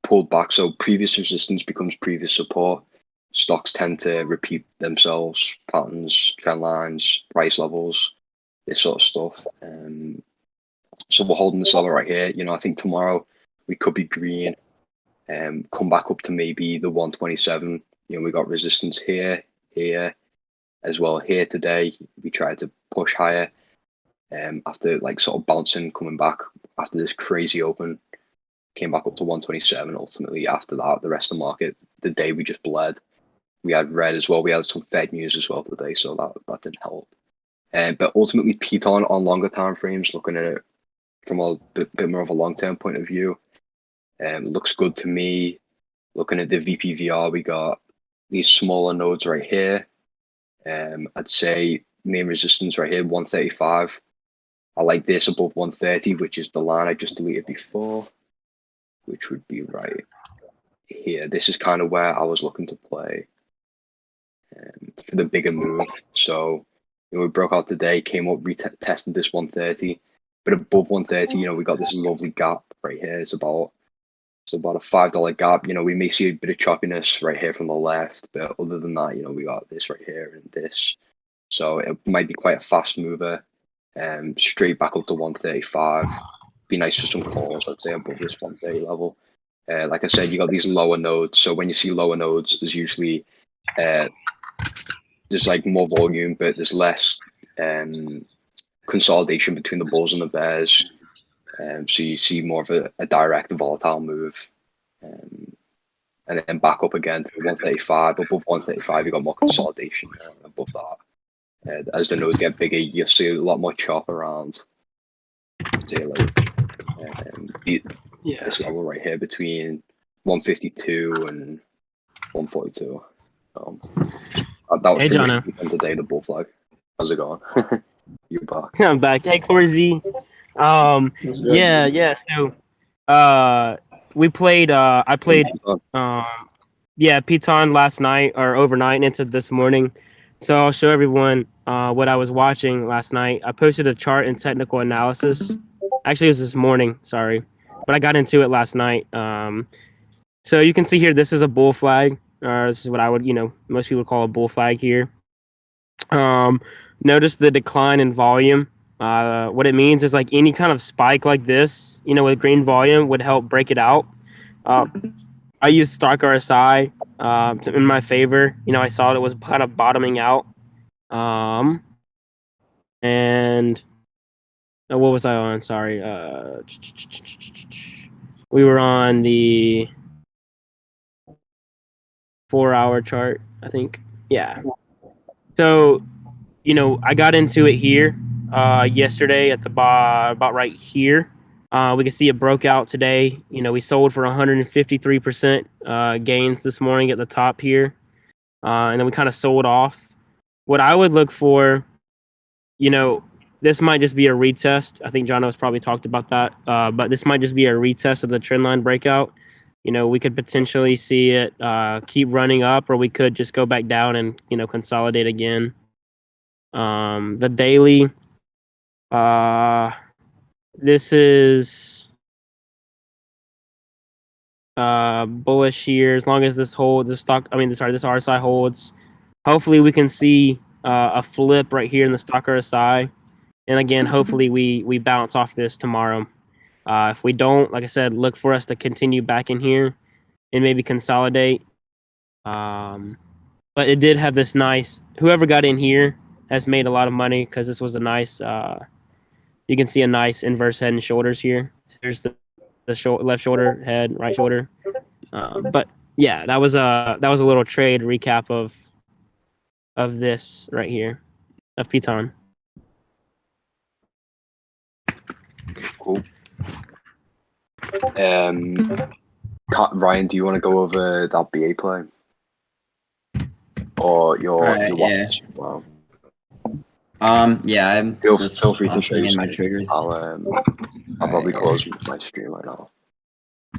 pulled back. So previous resistance becomes previous support. Stocks tend to repeat themselves, patterns, trend lines, price levels, this sort of stuff. So we're holding this level right here. I think tomorrow we could be green, come back up to maybe the 127. We got resistance here, as well here today. We tried to push higher. After like sort of bouncing, coming back after this crazy open, came back up to 127. Ultimately, after that, the rest of the market, the day we just bled. We had red as well. We had some Fed news as well today, so that didn't help. But ultimately, Python on longer time frames, looking at it from a bit more of a long-term point of view, looks good to me. Looking at the VPVR, we got these smaller nodes right here. I'd say main resistance right here, 135. I like this above 130, which is the line I just deleted before, which would be right here. This is kind of where I was looking to play for the bigger move. So we broke out today, came up, retested this 130. but above 130, we got this lovely gap right here. It's about a $5 gap. We may see a bit of choppiness right here from the left, but other than that, we got this right here and this. So it might be quite a fast mover. Straight back up to 135. Be nice for some calls, I'd say, above this 130 level. Like I said, you got these lower nodes. So when you see lower nodes, there's usually there's like more volume, but there's less consolidation between the bulls and the bears. So you see more of a direct volatile move. And then back up again to 135. Above 135, you got more consolidation. Above that, as the nodes get bigger, you'll see a lot more chop around. Say like this level right here between 152 and 142. That was Hey, Jono. today, the bull flag. How's it going? You back? I'm back. Hey, Corzi. Yeah. So, we played. I played. Piton last night or overnight and into this morning. So I'll show everyone what I was watching last night. I posted a chart and technical analysis. Actually, it was this morning. Sorry, but I got into it last night. So you can see here, this is a bull flag. This is what I would, most people would call a bull flag here. Notice the decline in volume. What it means is like any kind of spike like this, with green volume would help break it out. I used stock RSI in my favor. I saw it was kind of bottoming out. And what was I on? Sorry. We were on the 4-hour chart, I think. Yeah. So, I got into it here yesterday at the about right here. We can see it broke out today. We sold for 153% gains this morning at the top here. And then we kind of sold off. What I would look for, this might just be a retest. I think John has probably talked about that. But this might just be a retest of the trend line breakout. We could potentially see it keep running up, or we could just go back down and, consolidate again. The daily, this is bullish here. As long as this holds, this RSI holds, hopefully we can see a flip right here in the stock RSI. And again, hopefully we bounce off this tomorrow. If we don't, like I said, look for us to continue back in here and maybe consolidate. But it did have this nice, whoever got in here has made a lot of money, because this was a nice, you can see a nice inverse head and shoulders here. There's the left shoulder, head, right shoulder. But yeah, that was a little trade recap of this right here, of Piton. Cool. Ryan, do you want to go over that BA play? Or your watch? Yeah. Wow. Yeah, I'm Feel just free to show in my triggers. I'll probably close my stream right now.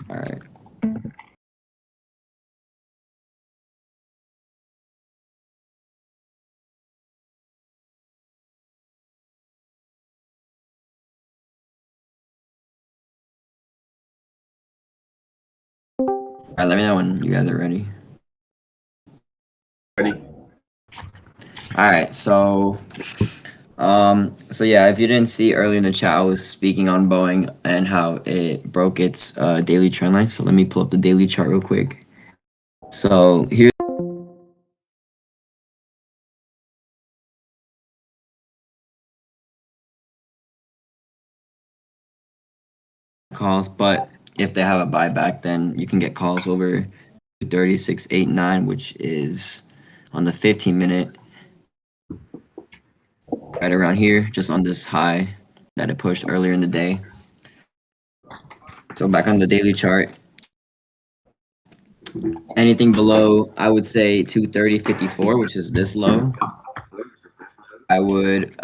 All right. All right, let me know when you guys are ready. Ready? All right, so yeah, if you didn't see earlier in the chat, I was speaking on Boeing and how it broke its daily trend line. So let me pull up the daily chart real quick. So here. Calls, but if they have a buyback, then you can get calls over 36.89, which is on the 15-minute, right around here, just on this high that it pushed earlier in the day. So back on the daily chart, anything below, I would say 230.54, which is this low, I would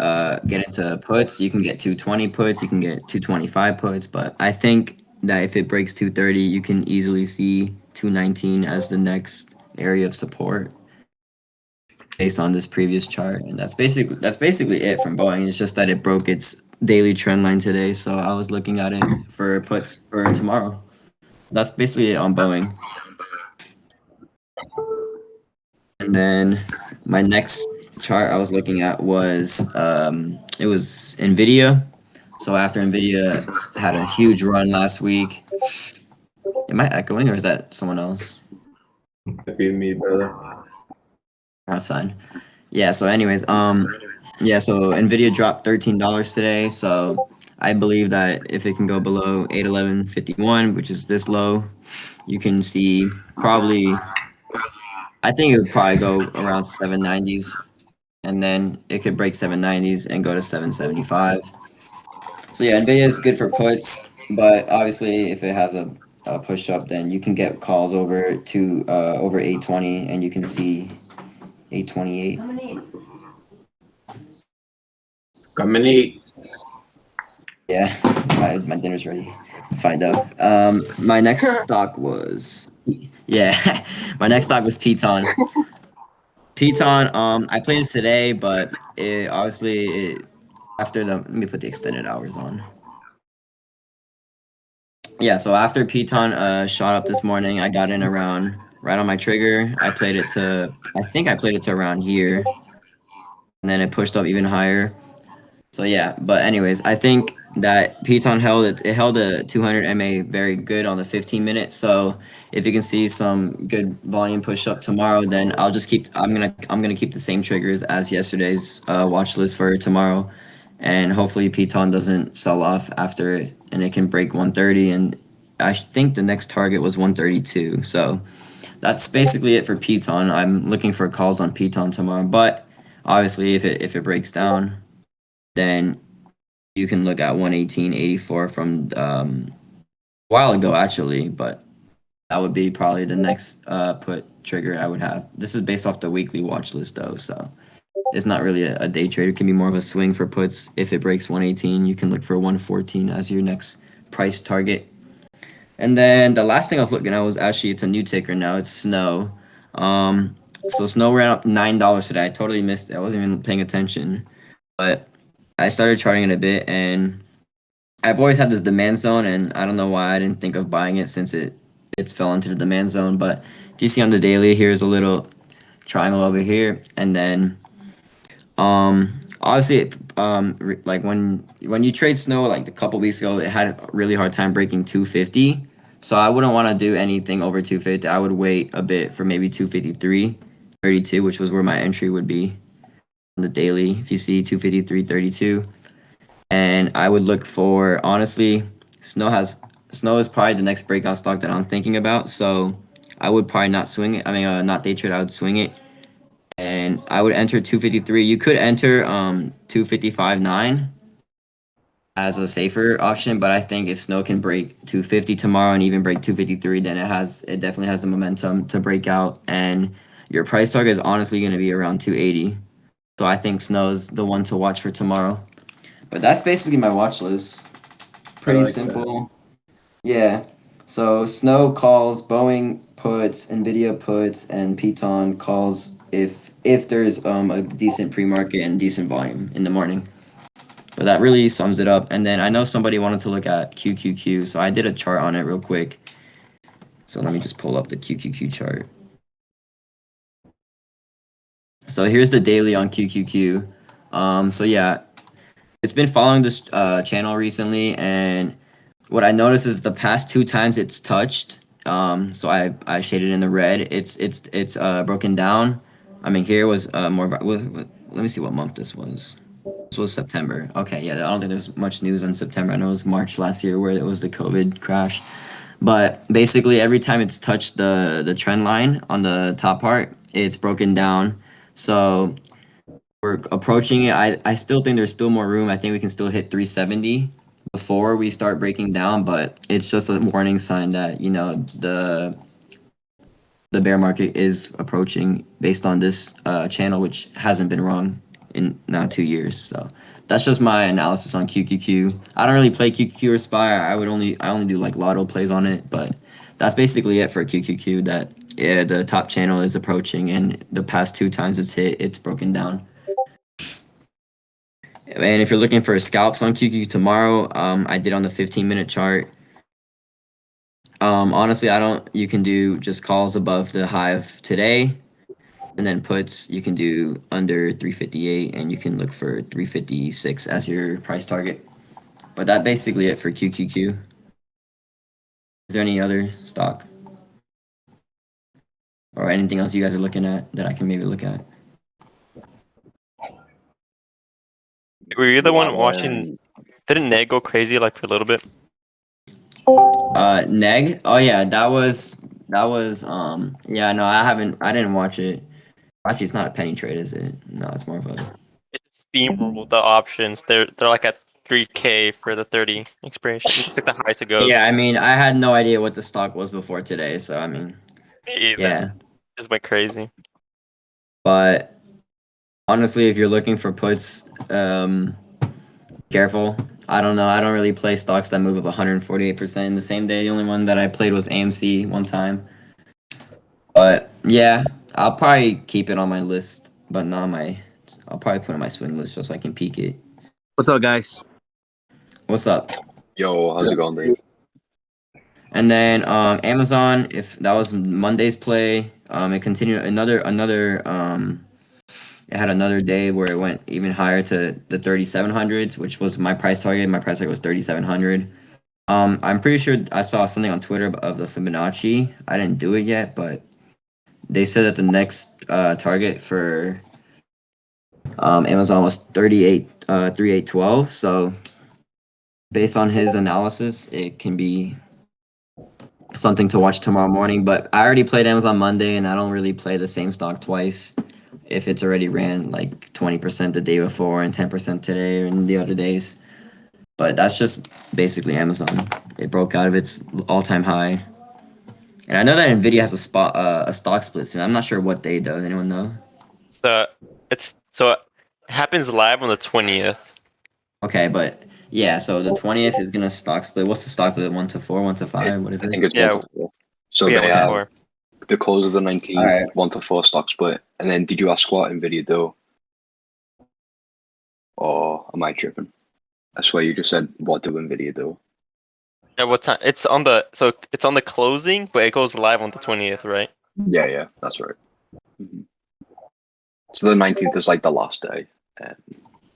get into puts. You can get 220 puts, you can get 225 puts, but I think that if it breaks 230, you can easily see 219 as the next area of support based on this previous chart. And that's basically it from Boeing. It's just that it broke its daily trend line today, so I was looking at it for puts for tomorrow. That's basically it on Boeing. And then my next chart I was looking at was it was Nvidia. So after Nvidia had a huge run last week, am I echoing or is that someone else? If you me, brother. That's fine. Yeah. So, anyways, yeah. So Nvidia dropped $13 today. So I believe that if it can go below 811.51, which is this low, you can see probably. I think it would probably go around 790s, and then it could break 790s and go to 775. So yeah, Nvidia is good for puts, but obviously if it has a push up, then you can get calls over to over 820, and you can see 828. Come and eat. Yeah, my dinner's ready. Let's find out. My next stock was my next stock was Piton. Piton, I played this today, but after let me put the extended hours on. Yeah, so after Piton shot up this morning, I got in around right on my trigger. I think I played it to around here, and then it pushed up even higher. So yeah, but anyways, I think that Piton held a 200 MA very good on the 15 minutes. So if you can see some good volume push up tomorrow, then I'm gonna keep the same triggers as yesterday's watch list for tomorrow, and hopefully Piton doesn't sell off after it, and it can break 130. And I think the next target was 132. So that's basically it for Piton. I'm looking for calls on Piton tomorrow, but obviously if it breaks down, then you can look at 118.84 from a while ago actually, but that would be probably the next put trigger I would have. This is based off the weekly watch list though, so it's not really a day trade. It can be more of a swing for puts. If it breaks 118, you can look for 114 as your next price target. And then the last thing I was looking at was actually, it's a new ticker now. It's Snow. So Snow ran up $9 today. I totally missed it. I wasn't even paying attention, but I started charting it a bit, and I've always had this demand zone, and I don't know why I didn't think of buying it since it's fell into the demand zone. But if you see on the daily, here's a little triangle over here, and then obviously like when you trade Snow like a couple weeks ago, it had a really hard time breaking 250. So I wouldn't want to do anything over 250. I would wait a bit for maybe 253.32, which was where my entry would be on the daily. If you see 253.32, and I would look for, honestly, Snow is probably the next breakout stock that I'm thinking about. So I would probably not swing it. I mean, not day trade. I would swing it, and I would enter 253. You could enter 255.9 as a safer option, but I think if Snow can break 250 tomorrow and even break 253, then it definitely has the momentum to break out, and your price target is honestly going to be around 280. So I think Snow is the one to watch for tomorrow. But that's basically my watch list. Pretty simple. Yeah. So Snow calls, Boeing puts, Nvidia puts, and Piton calls if there's a decent pre-market and decent volume in the morning. But that really sums it up. And then I know somebody wanted to look at QQQ, so I did a chart on it real quick. So let me just pull up the QQQ chart. So here's the daily on QQQ. So yeah, it's been following this channel recently, and what I noticed is the past 2 times it's touched. So I shaded in the red. It's broken down. I mean, here was more. Let me see what month this was. This was September. Okay, yeah, I don't think there's much news on September. I know it was March last year where it was the COVID crash. But basically, every time it's touched the trend line on the top part, it's broken down. So we're approaching it. I still think there's still more room. I think we can still hit 370 before we start breaking down, but it's just a warning sign that, you know, the bear market is approaching based on this channel, which hasn't been wrong in now 2 years. So that's just my analysis on QQQ. I don't really play QQQ or SPY. I only do like lotto plays on it, but that's basically it for QQQ. That the top channel is approaching, and the past 2 times it's hit, it's broken down. And if you're looking for scalps on QQ tomorrow, I did on the 15-minute chart. Honestly, I don't. You can do just calls above the high of today, and then puts you can do under 358, and you can look for 356 as your price target. But that basically it for QQQ. Is there any other stock or anything else you guys are looking at that I can maybe look at? Were you the one watching? Didn't Ned go crazy like for a little bit? Neg. Oh yeah, that was yeah, no, I didn't watch it. Actually, it's not a penny trade, is it? No, it's more of a It's steamrolled the options. They're like at 3K for the 30 expiration. It's like the highest it goes. Yeah, I mean, I had no idea what the stock was before today, so I mean, Me either. yeah. Just went crazy. But honestly, if you're looking for puts, careful. I don't know. I don't really play stocks that move up 148% in the same day. The only one that I played was AMC one time. But yeah, I'll probably keep it on my list, but not my. I'll probably put it on my swing list just so I can peek it. What's up, guys? What's up? Yo, how's it going, Dave? And then Amazon, if that was Monday's play, it continued it had another day where it went even higher to the 3700s, which was my price target. My price target was 3700. I'm pretty sure I saw something on Twitter of the Fibonacci. I didn't do it yet, but they said that the next target for Amazon was 3812. So based on his analysis, it can be something to watch tomorrow morning. But I already played Amazon Monday, and I don't really play the same stock twice if it's already ran like 20% the day before and 10% today and the other days. But that's just basically Amazon. It broke out of its all-time high. And I know that Nvidia has a stock split soon. I'm not sure what day though. Does anyone know? So it happens live on the 20th. Okay, but yeah, so the 20th is gonna stock split. What's the stock split? 1 to 4, 1 to 5? What is I it? think it's Yeah. 1 to 4. So Yeah, they before. have the close of the 19th, Alright. 1 to 4 stock split. And then did you ask what Nvidia do? Or am I tripping? I swear you just said what do Nvidia do? Yeah, what time? It's on the closing, but it goes live on the 20th, right? Yeah, that's right. So the 19th is like the last day.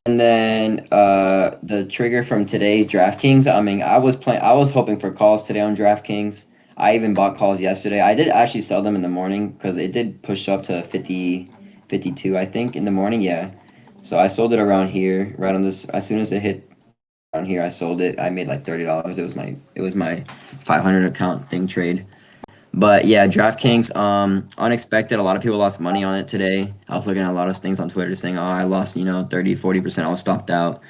And then the trigger from today, DraftKings. I mean, I was hoping for calls today on DraftKings. I even bought calls yesterday. I did actually sell them in the morning because it did push up to 50, 52, I think, in the morning. Yeah. So I sold it around here, right on this. As soon as it hit around here, I sold it. I made like $30. It was my 500 account thing trade. But yeah, DraftKings, unexpected. A lot of people lost money on it today. I was looking at a lot of things on Twitter saying, oh, I lost, 30, 40%. I was stopped out.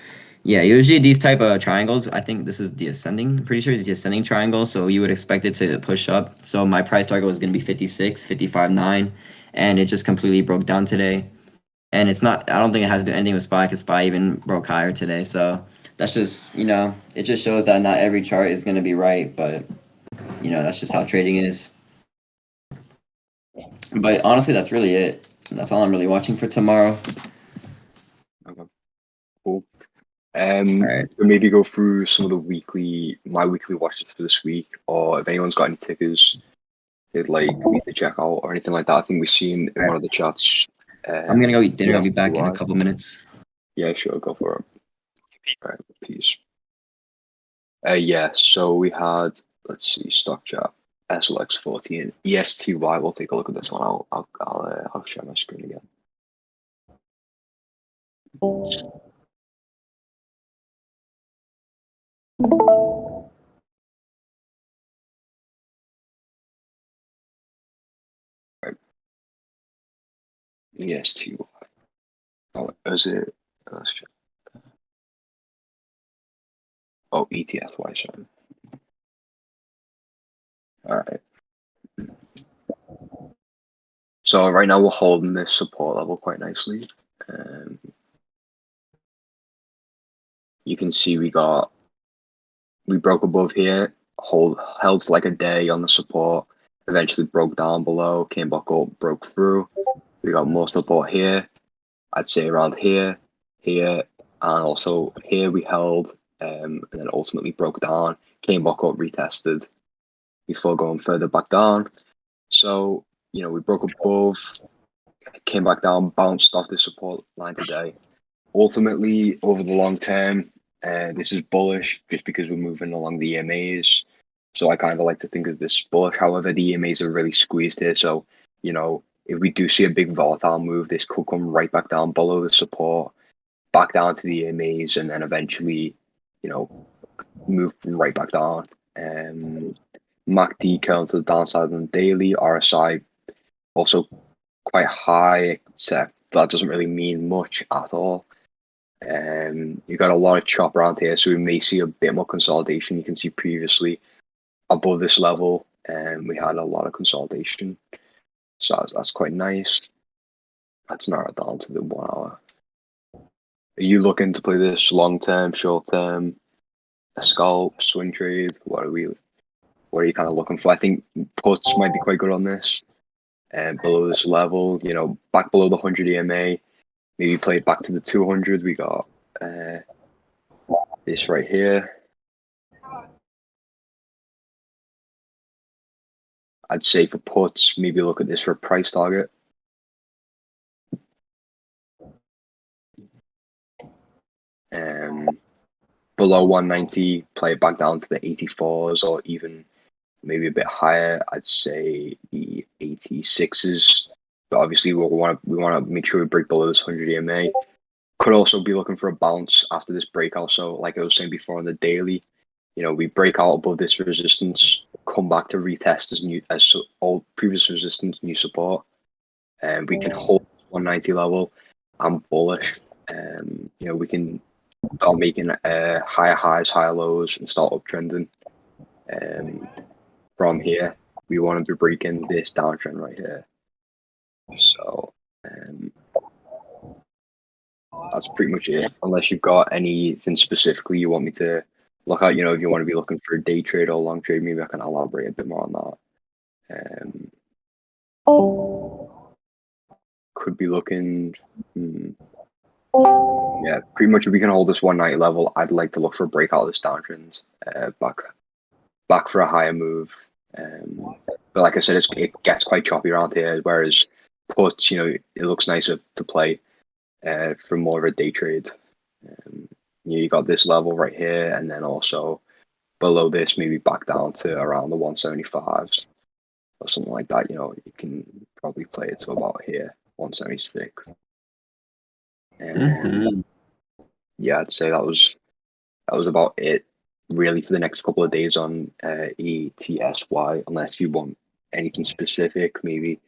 Yeah, usually these type of triangles, I think this is the ascending. I'm pretty sure it's the ascending triangle. So you would expect it to push up. So my price target was going to be 56, 55.9. And it just completely broke down today. And it's not, I don't think it has to do anything with SPY because SPY even broke higher today. So that's just, it just shows that not every chart is going to be right. But that's just how trading is. But honestly, that's really it. That's all I'm really watching for tomorrow. Okay. Cool. Alright. We'll maybe go through some of my weekly watches for this week, or if anyone's got any tickers they'd like me to check out or anything like that. I think we've seen in one of the chats. I'm gonna go eat dinner. I'll be back in a couple minutes. Yeah, sure, go for it. Alright, peace. Yeah, so we had, let's see, stock chat, SLX 14, ESTY. We'll take a look at this one. I'll share my screen again. Right. ESTY. Oh, is it? Let's check. Oh, ETFY, sorry. All right. So right now we're holding this support level quite nicely. You can see we broke above here, held for like a day on the support, eventually broke down below, came back up, broke through. We got more support here. I'd say around here, and also here we held, and then ultimately broke down, came back up, retested before going further back down. So, you know, we broke above, came back down, bounced off the support line today. Ultimately, over the long term, this is bullish just because we're moving along the EMAs. So I kind of like to think of this bullish. However, the EMAs are really squeezed here. So, you know, if we do see a big volatile move, this could come right back down below the support, back down to the EMAs, and then eventually, you know, move right back down. MACD curl to the downside on the daily, RSI also quite high, except that doesn't really mean much at all. You got a lot of chop around here, so we may see a bit more consolidation. You can see previously above this level, and we had a lot of consolidation, so that's quite nice. Let's narrow it down to the 1 hour. Are you looking to play this long term, short term, a scalp, swing trade? What are you kind of looking for? I think puts might be quite good on this. Below this level, you know, back below the 100 EMA, maybe play it back to the 200. We got this right here. I'd say for puts, maybe look at this for a price target. Below 190, play it back down to the 84s, or even maybe a bit higher. I'd say the 86s. But obviously, we want to make sure we break below this 100 EMA. Could also be looking for a bounce after this breakout. So, like I was saying before on the daily, you know, we break out above this resistance, come back to retest as old previous resistance, new support, and we can hold 190 level. I'm bullish. You know, we can start making higher highs, higher lows, and start uptrending. From here, we want to be breaking this downtrend right here. So that's pretty much it. Unless you've got anything specifically you want me to look at, you know, if you want to be looking for a day trade or long trade, maybe I can elaborate a bit more on that. Could be looking. Yeah, pretty much if we can hold this 190 level, I'd like to look for a breakout of this downtrend, back for a higher move. But like I said, it gets quite choppy around here, whereas puts, you know, it looks nicer to play for more of a day trade. You got this level right here, and then also below this, maybe back down to around the 175s or something like that. You know, you can probably play it to about here, 176. Yeah, I'd say that was about it really for the next couple of days on ETSY, unless you want anything specific. Maybe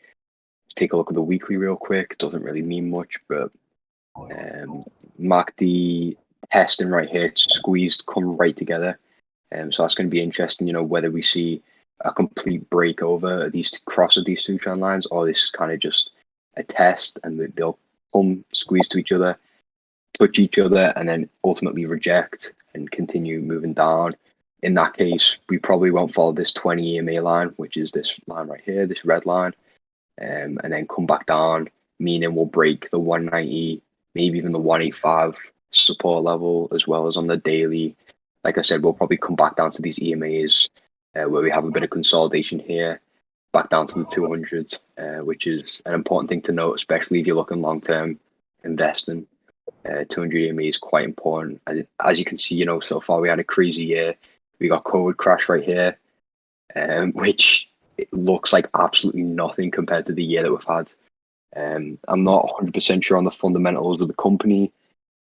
let's take a look at the weekly real quick. It doesn't really mean much, but MACD testing right here, it's squeezed, come right together. So that's going to be interesting, you know, whether we see a complete break over these cross of these two trend lines, or this is kind of just a test and they'll come squeeze to each other, touch each other, and then ultimately reject and continue moving down. In that case, we probably won't follow this 20 EMA line, which is this line right here, this red line, and then come back down, meaning we'll break the 190, maybe even the 185 support level, as well as on the daily. Like I said, we'll probably come back down to these EMAs where we have a bit of consolidation here, back down to the 200s, which is an important thing to note, especially if you're looking long-term investing. 200 EMA is quite important. As you can see, you know, so far we had a crazy year. We got COVID crash right here, which it looks like absolutely nothing compared to the year that we've had. I'm not 100% sure on the fundamentals of the company.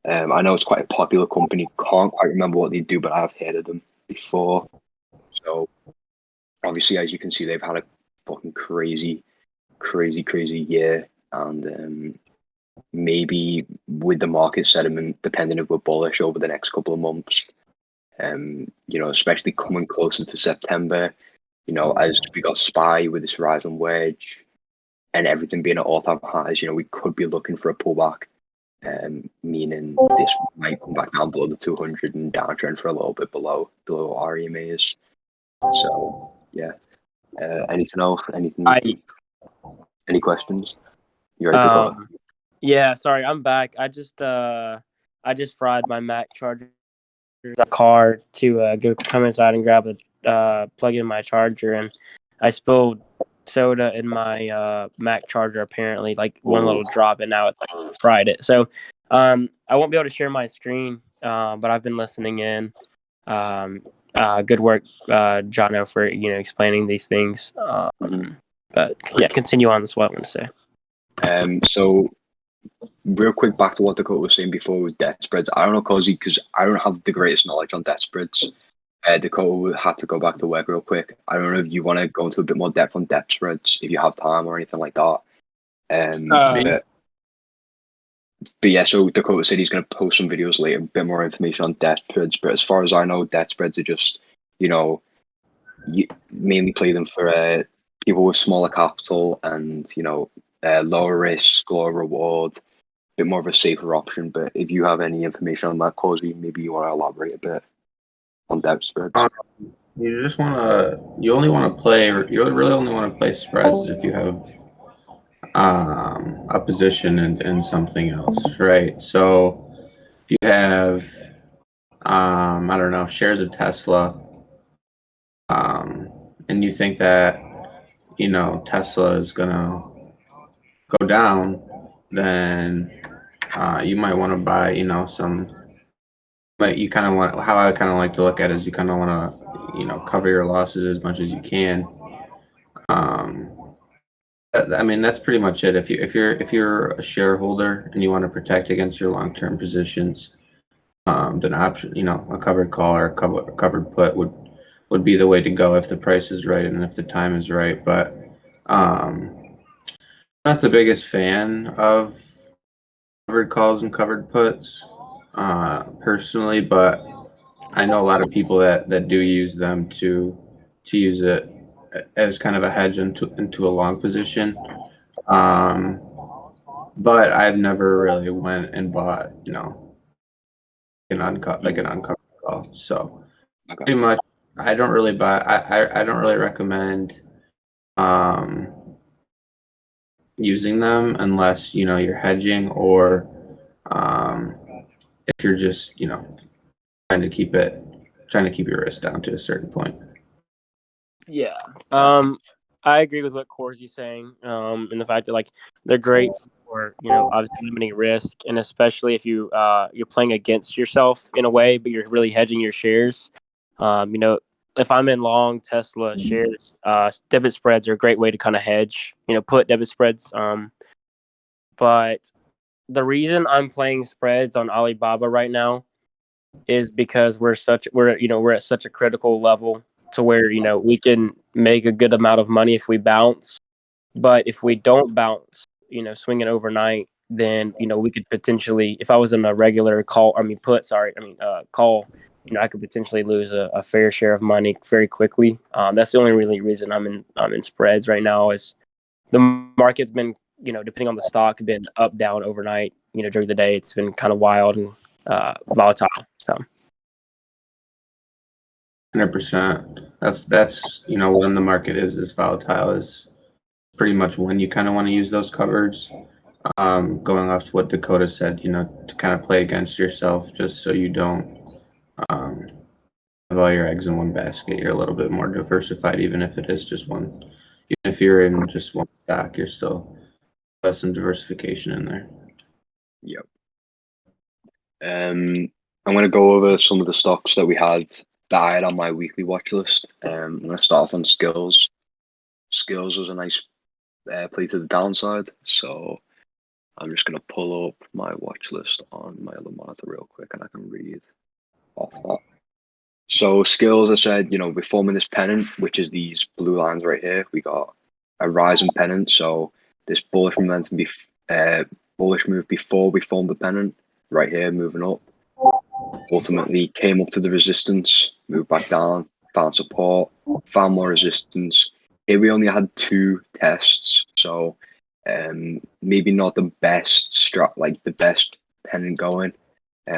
I know it's quite a popular company. Can't quite remember what they do, but I've heard of them before. So obviously, as you can see, they've had a fucking crazy year, and maybe with the market sentiment, depending if we're bullish over the next couple of months, you know, especially coming closer to September, you know, as we got SPY with this rise on wedge and everything being at all-time highs, you know, we could be looking for a pullback, meaning this might come back down below the 200 and downtrend for a little bit below our EMAs. So yeah, anything else? Any questions? You ready to go? Yeah, sorry, I'm back. I just I just fried my Mac charger in the car to go come inside and grab a plug in my charger, and I spilled soda in my Mac charger. Apparently, like one little drop, and now it's like fried it. So I won't be able to share my screen, but I've been listening in. Good work, Jono, for explaining these things. But yeah, continue on. That's what I want to say. So real quick, back to what Dakota was saying before with debt spreads. I don't know, Cozy, because I don't have the greatest knowledge on debt spreads. Dakota had to go back to work real quick. I don't know if you want to go into a bit more depth on debt spreads, if you have time or anything like that. But yeah, so Dakota said he's going to post some videos later, a bit more information on debt spreads. But as far as I know, debt spreads are just, you mainly play them for people with smaller capital and, lower risk, lower reward, a bit more of a safer option. But if you have any information on that, Cozy, maybe you want to elaborate a bit on debt spreads. You really want to play spreads if you have a position in something else, right? So if you have I don't know, shares of Tesla, and you think that Tesla is gonna go down, then you might want to buy some. But you kind of want, how I kind of like to look at it is you kind of want to cover your losses as much as you can. I mean, that's pretty much it. If you're a shareholder and you want to protect against your long-term positions, then option, a covered call or a covered put would be the way to go if the price is right and if the time is right. But not the biggest fan of covered calls and covered puts personally, but I know a lot of people that do use them to use it as kind of a hedge into a long position. But I've never really went and bought, an uncovered call. So pretty much, I don't really buy. I don't really recommend using them unless you're hedging or if you're just trying to keep your risk down to a certain point. Yeah. I agree with what Corsy's saying. And the fact that like they're great for obviously limiting risk, and especially if you're playing against yourself in a way, but you're really hedging your shares. If I'm in long Tesla shares, debit spreads are a great way to kind of hedge. Put debit spreads. But the reason I'm playing spreads on Alibaba right now is because we're at such a critical level to where we can make a good amount of money if we bounce, but if we don't bounce, swing it overnight, then we could potentially, if I was in a regular call, call, I could potentially lose a fair share of money very quickly. That's the only really reason I'm in spreads right now. Is the market's been depending on the stock, been up down overnight. During the day, it's been kind of wild and volatile. So 100%. That's when the market is volatile is pretty much when you kind of want to use those covers. Going off to what Dakota said, to kind of play against yourself, just so you don't have all your eggs in one basket. You're a little bit more diversified, even if it is just one. Even if you're in just one stock, you're still has some diversification in there. Yep. I'm going to go over some of the stocks that I had on my weekly watch list. I'm going to start off on Skills. Skills was a nice play to the downside, so I'm just going to pull up my watch list on my other monitor real quick, and I can read off that. So Skills, I said, we're forming this pennant, which is these blue lines right here. We got a rising pennant, so this bullish momentum, bullish move before we formed the pennant, right here, moving up. Ultimately came up to the resistance, moved back down, found support, found more resistance. Here we only had 2 tests, so maybe not the best the best pennant going.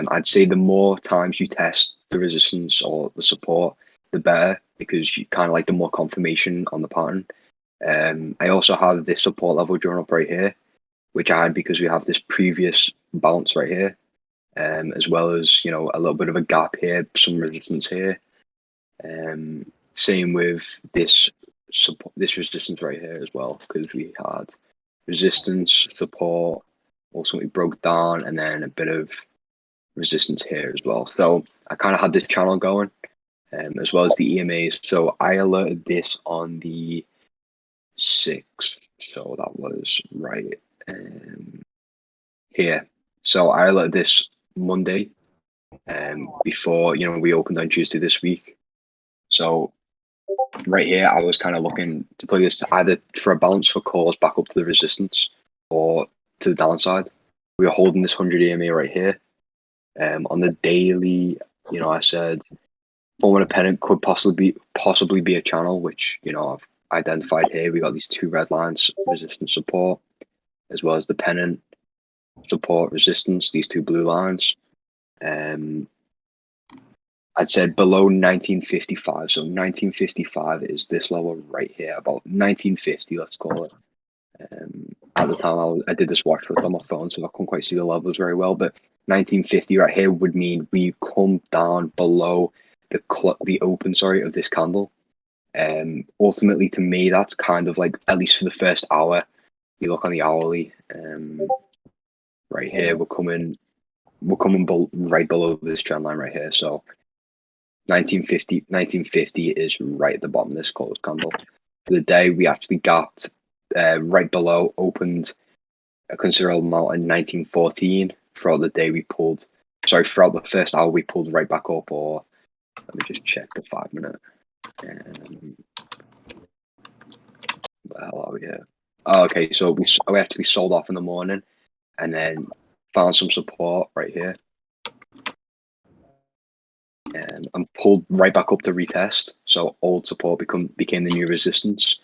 I'd say the more times you test the resistance or the support, the better, because you kind of like the more confirmation on the pattern. I also have this support level drawn up right here, which I had because we have this previous bounce right here. as well as, you know, a little bit of a gap here, some resistance here. Same with this support, this resistance right here as well, because we had resistance, support, ultimately broke down, and then a bit of resistance here as well. So I kind of had this channel going, as well as the EMAs. So I alerted this on the 6th, so that was right here. So I alerted this Monday, before, you know, we opened on Tuesday this week. So right here, I was kind of looking to play this either for a bounce for calls back up to the resistance or to the downside. We were holding this 100 EMA right here. On the daily, you know, I said forming a pennant could possibly be a channel, which, you know, I've identified here. We got these two red lines, resistance, support, as well as the pennant, support, resistance, these two blue lines. I'd said below 1955. So 1955 is this level right here, about 1950, let's call it. At the time, I did this watch list on my phone, so I couldn't quite see the levels very well. But 1950 right here would mean we come down below the open, of this candle. Ultimately, to me, that's kind of like, at least for the first hour, you look on the hourly, right here, we're coming right below this trend line right here. So 1950 is right at the bottom of this closed candle. For the day, we actually gapped right below, opened a considerable amount in 1914. Throughout the day, throughout the first hour, we pulled right back up. Or let me just check the 5 minute. What the hell are we here? Oh, okay, so we actually sold off in the morning, and then found some support right here. And pulled right back up to retest. So old support became the new resistance.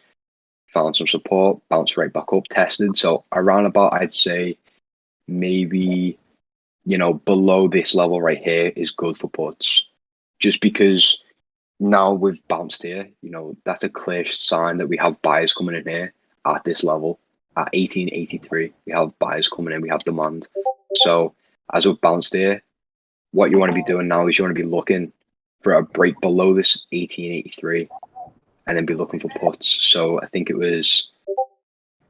Found some support, bounced right back up, tested. So around about, I'd say maybe, you know, below this level right here is good for puts. Just because now we've bounced here, you know, that's a clear sign that we have buyers coming in here at this level. At 1883, we have buyers coming in, we have demand. So as we've bounced here, what you want to be doing now is you want to be looking for a break below this 1883 and then be looking for puts. So I think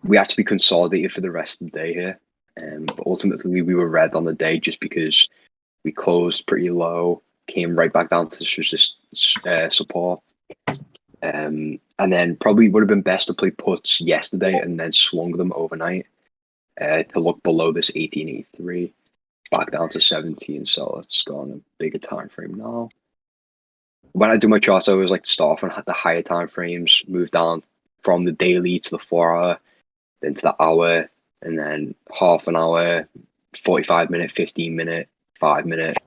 we actually consolidated for the rest of the day here. But ultimately we were red on the day just because we closed pretty low, came right back down to this support. And then probably would have been best to play puts yesterday and then swung them overnight to look below this 1883. Back down to 17, so let's go on a bigger time frame now. When I do my charts, I always like to start off on the higher time frames, move down from the daily to the 4 hour, then to the hour, and then half an hour, 45 minute, 15 minute, 5 minute,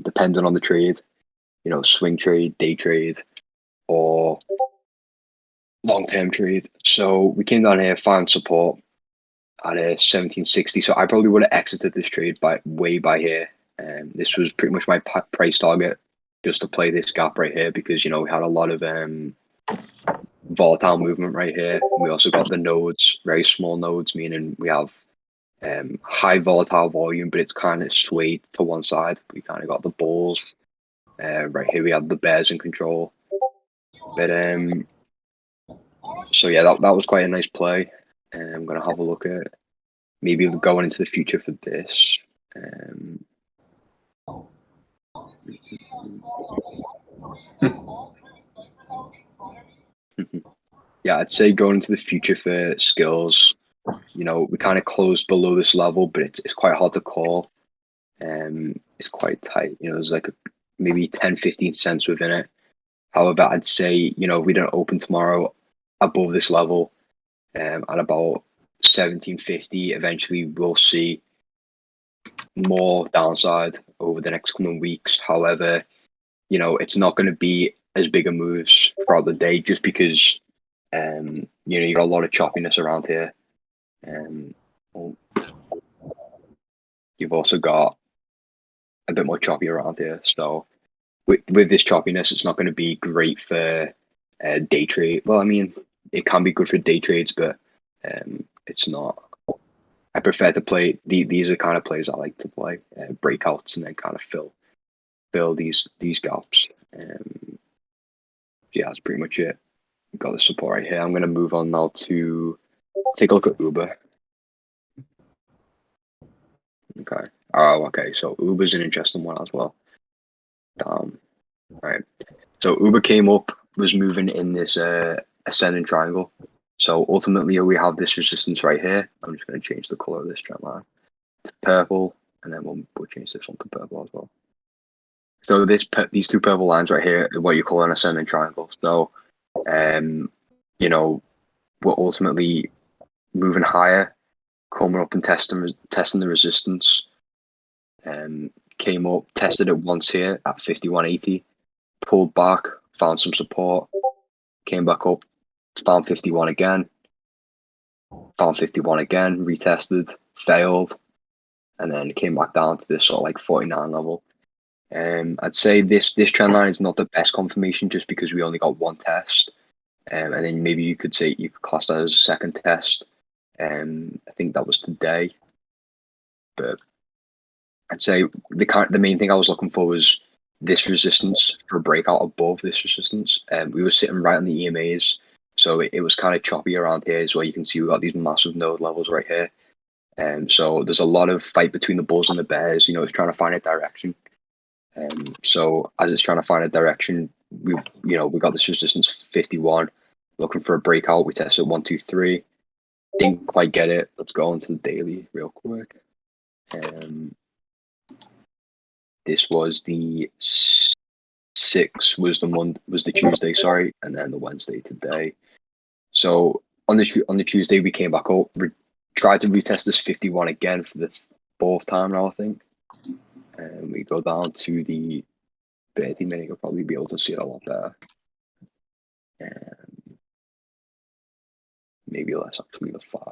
depending on the trade, you know, swing trade, day trade, or long-term trade. So we came down here, found support at a 1760. So I probably would have exited this trade way by here. This was pretty much my price target, just to play this gap right here, because, you know, we had a lot of volatile movement right here. We also got the nodes, very small nodes, meaning we have high volatile volume, but it's kind of swayed to one side. We kind of got the bulls. Right here we had the bears in control. But so yeah, that was quite a nice play. I'm gonna have a look at maybe going into the future for this. Yeah, I'd say going into the future for skills. You know, we kind of closed below this level, but it's quite hard to call. It's quite tight. You know, there's like maybe 10-15 cents within it. However, I'd say, you know, if we don't open tomorrow above this level, at about 1750, eventually we'll see more downside over the next coming weeks. However, you know, it's not going to be as big a moves throughout the day, just because you know, you got a lot of choppiness around here. You've also got a bit more choppy around here. So with this choppiness, it's not going to be great for day trade. Well, I mean, it can be good for day trades, but it's not I prefer to play these are the kind of plays I like to play, breakouts and then kind of fill these gaps. Yeah, that's pretty much it. We've got the support right here. I'm gonna move on now to take a look at Uber. Okay. Oh, okay. So Uber's an interesting one as well. All right. So Uber came up, was moving in this ascending triangle. So ultimately, we have this resistance right here. I'm just going to change the color of this trend line to purple, and then we'll change this one to purple as well. So these two purple lines right here are what you call an ascending triangle. So, you know, we're ultimately moving higher, coming up and testing the resistance. Came up, tested it once here at 51.80, pulled back, found some support, came back up, found 51 again, found 51 again, retested, failed, and then came back down to this sort of like 49 level. I'd say this trend line is not the best confirmation just because we only got one test. And then maybe you could class that as a second test. I think that was today. But I'd say the main thing I was looking for was this resistance for a breakout above this resistance. We were sitting right on the EMAs, so it was kind of choppy around here as well. You can see we got these massive node levels right here. So there's a lot of fight between the bulls and the bears. It's trying to find a direction. So as it's trying to find a direction, we got this resistance 51, looking for a breakout. We tested 1, 2, 3, didn't quite get it. Let's go into the daily real quick. This was the 6th, was the Tuesday, sorry, and then the Wednesday today. So on the Tuesday we came back up, tried to retest this 51 again for the 4th time now, I think. And we go down to the 30 minute, you'll probably be able to see it a lot better. And maybe less actually the 5.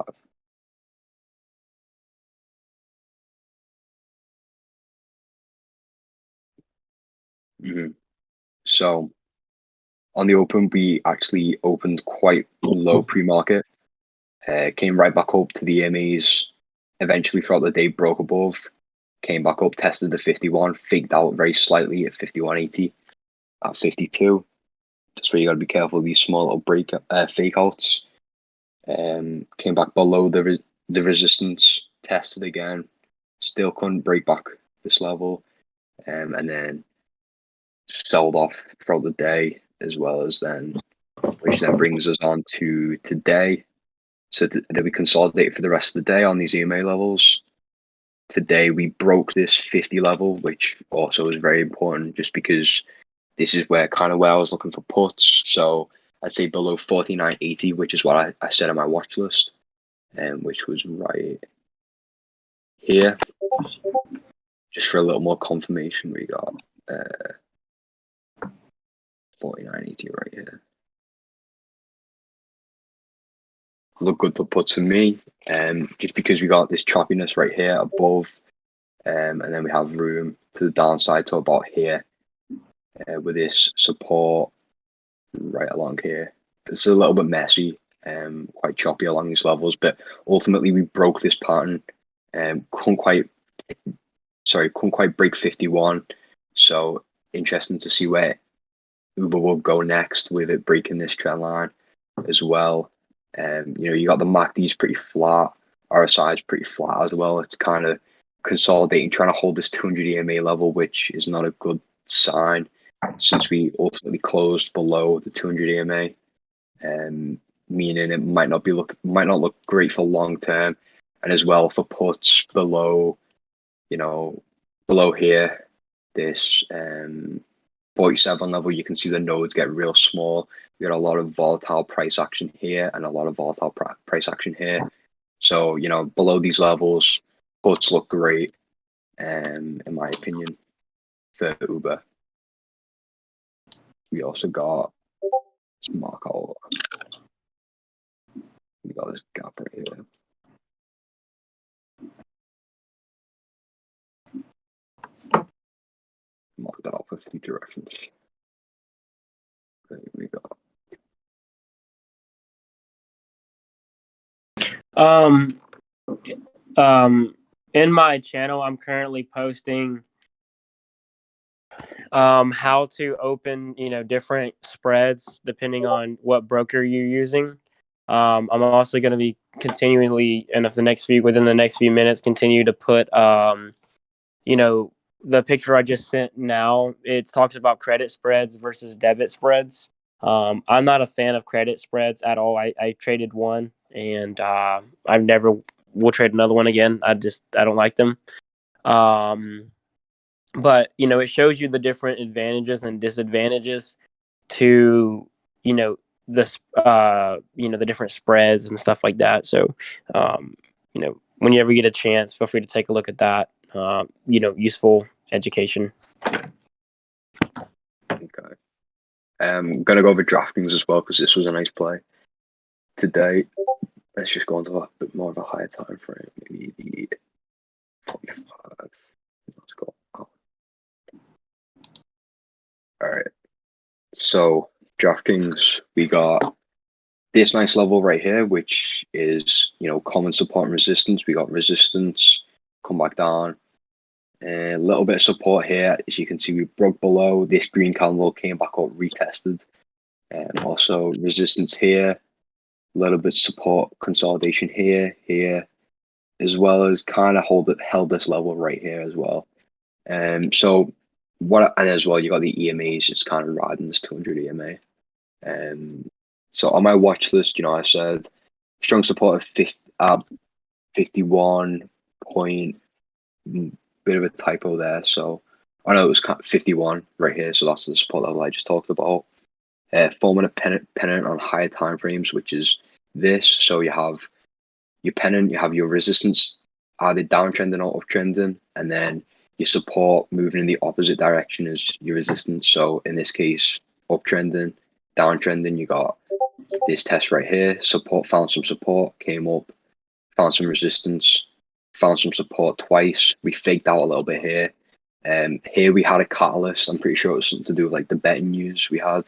So on the open, we actually opened quite low pre-market, came right back up to the EMAs, eventually throughout the day broke above, came back up, tested the 51, faked out very slightly at 51.80, at 52. That's where you got to be careful of these small little fake outs. Came back below the resistance, tested again, still couldn't break back this level, and then sold off throughout the day as well as then, which then brings us on to today. So that we consolidated for the rest of the day on these EMA levels. Today we broke this 50 level, which also is very important just because this is where I was looking for puts. So I'd say below 49.80, which is what I set on my watch list, which was right here. Just for a little more confirmation, we got 49.80 right here. Look good for puts for me, just because we got this choppiness right here above, and then we have room to the downside to about here, with this support right along here. It's a little bit messy, quite choppy along these levels, but ultimately we broke this pattern, couldn't quite break 51. So interesting to see where Uber will go next with it breaking this trend line as well. You got the MACD's pretty flat, RSI is pretty flat as well. It's kind of consolidating, trying to hold this 200 EMA level, which is not a good sign since we ultimately closed below the 200 EMA, meaning it might not look great for long term, and as well for puts below here, this 47 level. You can see the nodes get real small. We got a lot of volatile price action here and a lot of volatile price action here. So, below these levels, puts look great, in my opinion, for Uber. We also got, let's mark out, we got this gap right here. Mark that up for future reference. There we go. In my channel, I'm currently posting how to open, different spreads depending on what broker you're using. I'm also going to be continually, and within the next few minutes, continue to put, the picture I just sent now. It talks about credit spreads versus debit spreads. I'm not a fan of credit spreads at all. I traded one, and I've never will trade another one again. I don't like them. But it shows you the different advantages and disadvantages to the different spreads and stuff like that. So when you ever get a chance, feel free to take a look at that. Useful education. Okay. I'm gonna go over DraftKings as well because this was a nice play today. Let's just go into a bit more of a higher time frame. Maybe the 45. Let's go. Oh. All right. So DraftKings, we got this nice level right here, which is common support and resistance. We got resistance, come back down. A little bit of support here. As you can see, we broke below this green candle, came back up, retested. And also resistance here, a little bit of support consolidation here, as well as kind of held this level right here as well. And as well, you got the EMAs, it's kind of riding this 200 EMA. So on my watch list, I said strong support of 51 point, bit of a typo there. So I know it was kind of 51 right here. So that's the support level I just talked about. Forming a pennant on higher time frames, which is this. So you have your pennant, you have your resistance, either downtrending or uptrending, and then your support moving in the opposite direction as your resistance. So in this case, uptrending, downtrending, you got this test right here. Support, found some support, came up, found some resistance, found some support twice. We faked out a little bit here. Here we had a catalyst. I'm pretty sure it was something to do with like the betting news we had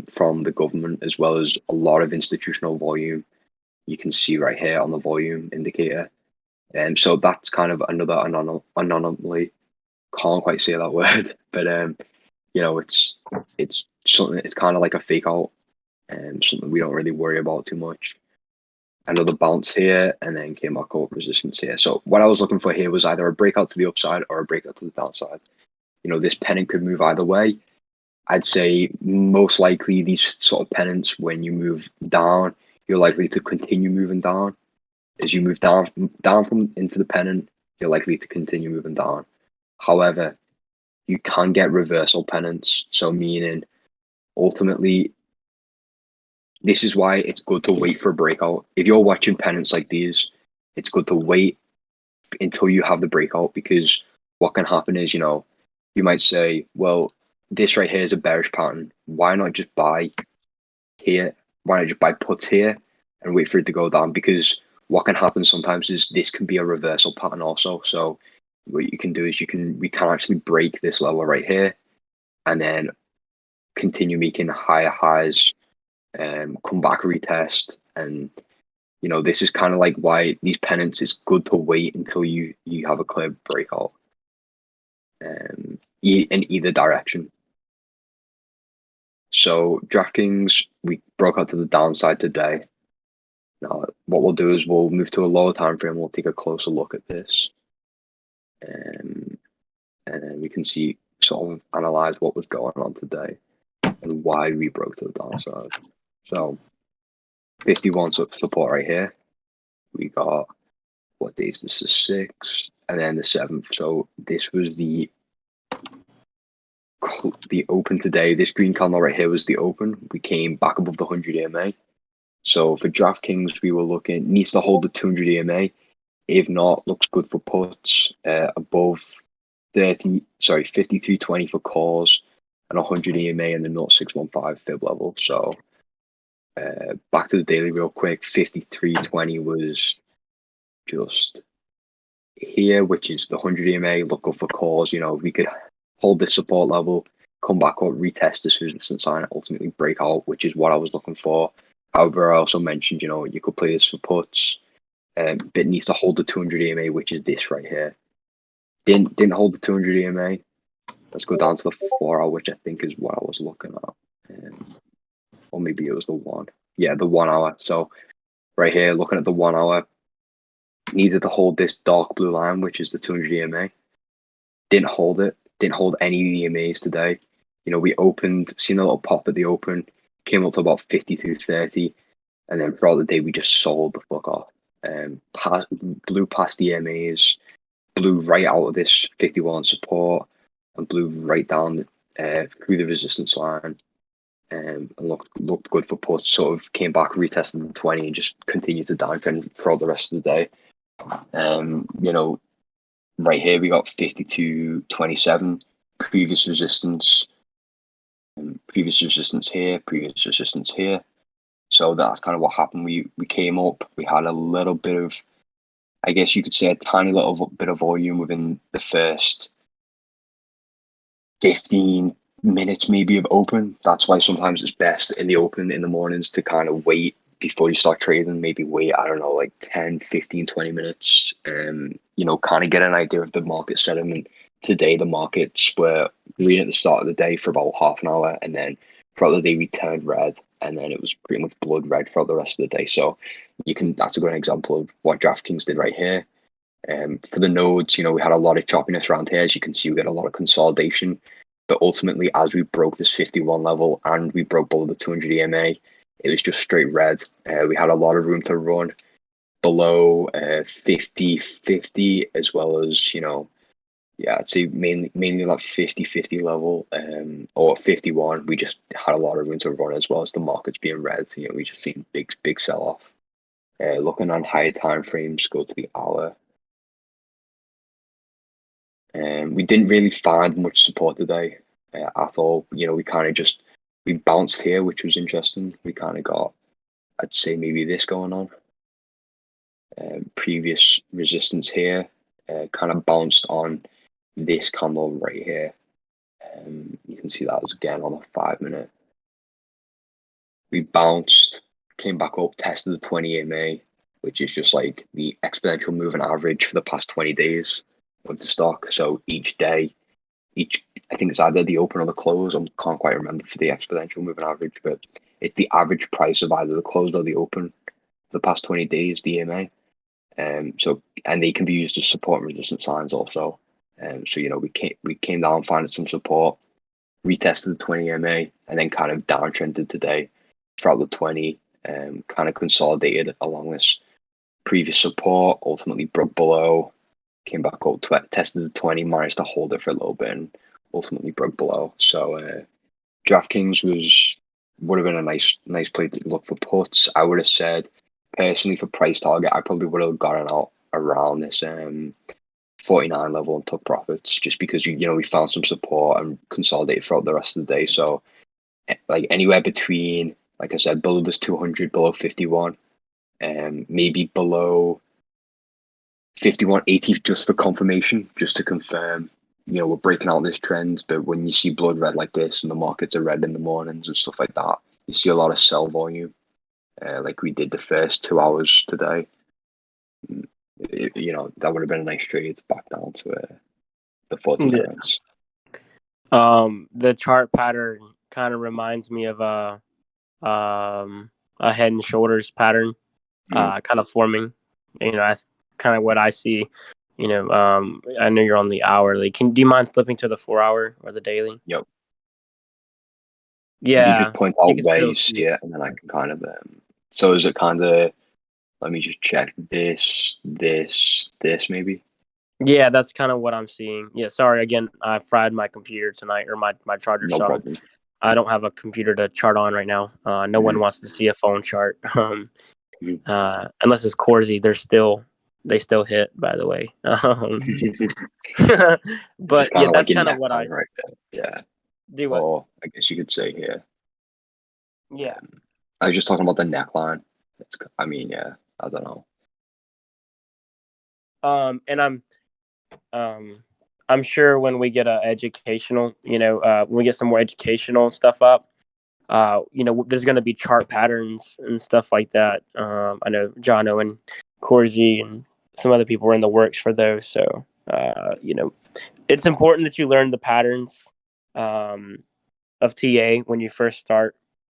from the government, as well as a lot of institutional volume. You can see right here on the volume indicator. So that's kind of another anomaly. Can't quite say that word, but it's something. It's kind of like a fake out, and something we don't really worry about too much. Another bounce here, and then came back up, resistance here. So what I was looking for here was either a breakout to the upside or a breakout to the downside. This pennant could move either way. I'd say most likely these sort of pennants, when you move down, you're likely to continue moving down. As you move down from into the pennant, you're likely to continue moving down. However, you can get reversal pennants. So meaning, ultimately, this is why it's good to wait for a breakout. If you're watching pennants like these, it's good to wait until you have the breakout, because what can happen is, you might say, well, this right here is a bearish pattern. Why not just buy here? Why not just buy puts here and wait for it to go down? Because what can happen sometimes is this can be a reversal pattern also. So what you can do is we can actually break this level right here and then continue making higher highs, come back, retest. And this is kind of like why these pennants, it's good to wait until you have a clear breakout in either direction. So DraftKings, we broke out to the downside today. Now what we'll do is we'll move to a lower time frame. We'll take a closer look at this, and then we can see, sort of analyze what was going on today and why we broke to the downside. So 51 support right here. We got, what days? This is 6th, and then the 7th. So this was the open today. This green candle right here was the open. We came back above the 100 EMA. So for DraftKings, we were looking, needs to hold the 200 EMA. If not, looks good for puts, above 53.20 for calls, and 100 EMA and the 0.615 fib level. So back to the daily real quick. 53.20 was just here, which is the 100 EMA. Look up for calls. We could hold this support level, come back up, retest this resistance line, and ultimately break out, which is what I was looking for. However, I also mentioned, you could play this for puts. but needs to hold the 200 EMA, which is this right here. Didn't hold the 200 EMA. Let's go down to the 4 hour, which I think is what I was looking at. Or maybe it was the 1. Yeah, the 1 hour. So right here, looking at the 1 hour, needed to hold this dark blue line, which is the 200 EMA. Didn't hold it. Didn't hold any EMAs today. You know, we opened, seen a little pop at the open, came up to about 52.30, and then throughout the day we just sold the fuck off. Blew past the EMAs, blew right out of this 51 support, and blew right down through the resistance line. And looked good for puts. Sort of came back, retested the 20, and just continued to downtrend throughout the rest of the day. You know, right here we got 52.27, previous resistance here, previous resistance here. So that's kind of what happened. We came up, we had a little bit of, I guess you could say, a tiny little bit of volume within the first 15 minutes maybe of open. That's why sometimes it's best in the open in the mornings to kind of wait before you start trading. Maybe wait, I don't know, like 10, 15, 20 minutes, you know, kind of get an idea of the market sentiment. Today the markets were green at the start of the day for about half an hour, and then throughout the day we turned red, and then it was pretty much blood red throughout the rest of the day. So that's a good example of what DraftKings did right here. For the nodes, you know, we had a lot of choppiness around here. As you can see, we got a lot of consolidation. But ultimately, as we broke this 51 level and we broke below the 200 EMA, it was just straight red. We had a lot of room to run below 50, as well as, you know, yeah, I'd say mainly that 50 level, or 51. We just had a lot of room to run, as well as the markets being red. You know, we just seen big sell off. Looking on higher time frames, go to the hour. We didn't really find much support today at all. You know, we bounced here, which was interesting. We kind of got, I'd say, maybe this going on. Previous resistance here, kind of bounced on this candle right here. You can see that was again on a 5 minute. We bounced, came back up, tested the 20 EMA, which is just like the exponential moving average for the past 20 days of the stock. So each day, I think it's either the open or the close. I can't quite remember for the exponential moving average, but it's the average price of either the close or the open for the past 20 days, the EMA. And they can be used as support and resistance lines also. So, you know, we came down, found some support, retested the 20 EMA, and then kind of downtrended today throughout the 20, kind of consolidated along this previous support, ultimately broke below, came back up, tested the 20, managed to hold it for a little bit, and ultimately broke below. So DraftKings would have been a nice play to look for puts. I would have said, personally, for price target, I probably would have gotten out around this 49 level and took profits, just because we found some support and consolidated throughout the rest of the day. So like anywhere between, like I said, below this 200, below 51, maybe below 51.80 just for confirmation, just to confirm, we're breaking out this trend. But when you see blood red like this and the markets are red in the mornings and stuff like that, you see a lot of sell volume, like we did the first 2 hours today. That would have been a nice trade back down to the 40 grams. The chart pattern kind of reminds me of a head and shoulders pattern, kind of forming. That's kind of what I see. I know you're on the hourly. Do you mind flipping to the 4 hour or the daily? Yep. Yeah. You could point out where you see it, and then I can kind of. So is it kind of? Let me just check this maybe. Yeah, that's kind of what I'm seeing. Yeah, sorry again. I fried my computer tonight, or my charger. No problem. I don't have a computer to chart on right now. No one wants to see a phone chart, unless it's Corsi. They still hit, by the way. But yeah, that's kind of what I. Right there. Yeah. Do what? Or I guess you could say here. Yeah. I was just talking about the neckline. Yeah. I don't know. And I'm sure when we get educational, when we get some more educational stuff up, there's going to be chart patterns and stuff like that. I know John Owen Corgi and some other people were in the works for those. So, it's important that you learn the patterns of TA when you first start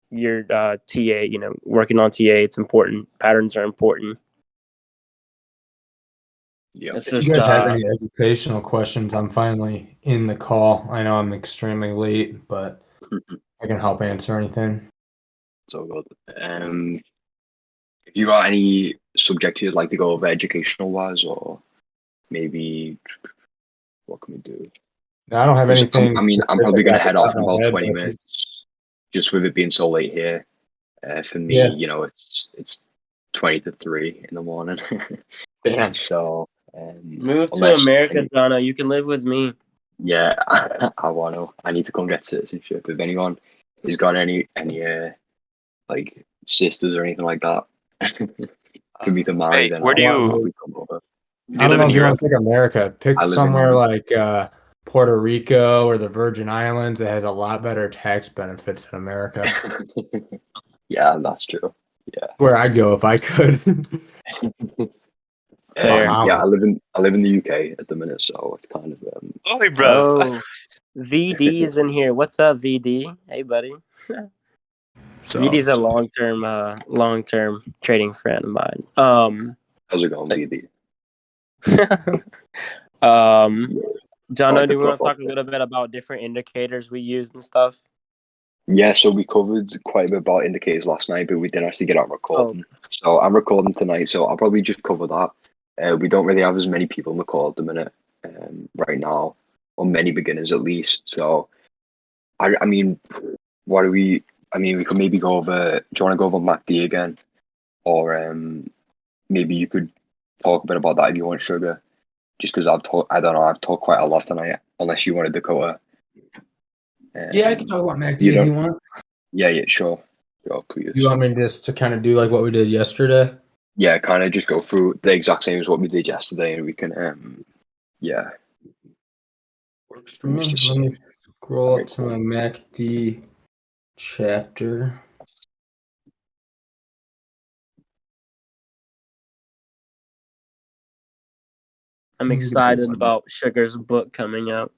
your TA, working on TA. It's important. Patterns are important. Yeah. It's If you just guys have any educational questions, I'm finally in the call. I know I'm extremely late, but I can help answer anything. So good. If you got any subjects you'd like to go over educational wise, or maybe what can we do? I don't have anything. I'm probably specific gonna off the head top off in of my about head, 20 but if you- minutes, just with it being so late here. For me, Yeah. It's 20 to 3 in the morning. Damn. So move to unless America, Donna. You can live with me. yeah, I want to. I need to come get citizenship. If anyone has got any like sisters or anything like that, for me to marry, Hey, then where do I'll you probably come over. do I you don't live know in if you want Europe? to pick America. Pick I live somewhere in- like Puerto Rico or the Virgin Islands that has a lot better tax benefits than America. Yeah, that's true. Yeah. Where I'd go if I could. Fair. Yeah, I live in the UK at the minute, so it's kind of Oh, bro. Oh, VD is in here. What's up, VD? Hey, buddy. So VD's a long-term trading friend of mine. how's it going, BD? John, Like do the we want to profile talk a little bit about different indicators we use and stuff? Yeah, so we covered quite a bit about indicators last night, but we didn't actually get out recording. So I'm recording tonight, so I'll probably just cover that. We don't really have as many people in the call at the minute right now, or many beginners at least. So, I mean, what do we? I mean, we could maybe go over. Do you want to go over MACD again, or maybe you could talk a bit about that if you want, Sugar. Just because I've talked quite a lot tonight. Unless you wanted Dakota. yeah, I can talk about MACD you if know- you want. Yeah, sure. Sure, please. You want me just to kind of do like what we did yesterday? Yeah, kind of just go through the exact same as what we did yesterday, and we can, yeah. Works for me. Let me scroll up to my MACD chapter. I'm excited about Sugar's book coming out.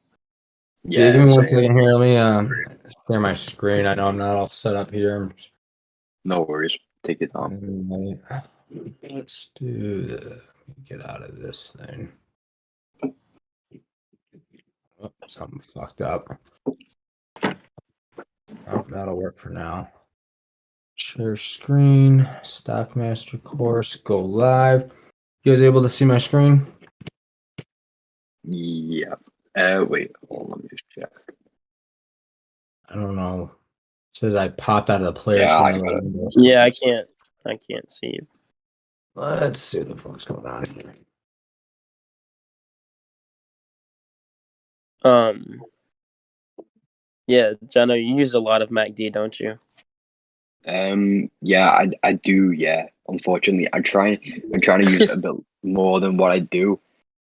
Yeah, give me one same. second here. Let me share my screen. I know I'm not all set up here. No worries. Take it down. Let's do the get out of this thing. Oh, something fucked up. Oh, that'll work for now. Share screen, Stockmaster course, go live. You guys able to see my screen? Yeah. Wait. Hold on, let me just check. I don't know. It says I popped out of the player. Yeah, to I another got it. window. Yeah, I can't see you. Let's see what the fuck's going on here. Yeah, Jono, you use a lot of MACD, don't you? Yeah, I do. Yeah, unfortunately, I'm trying to use it a bit more than what I do,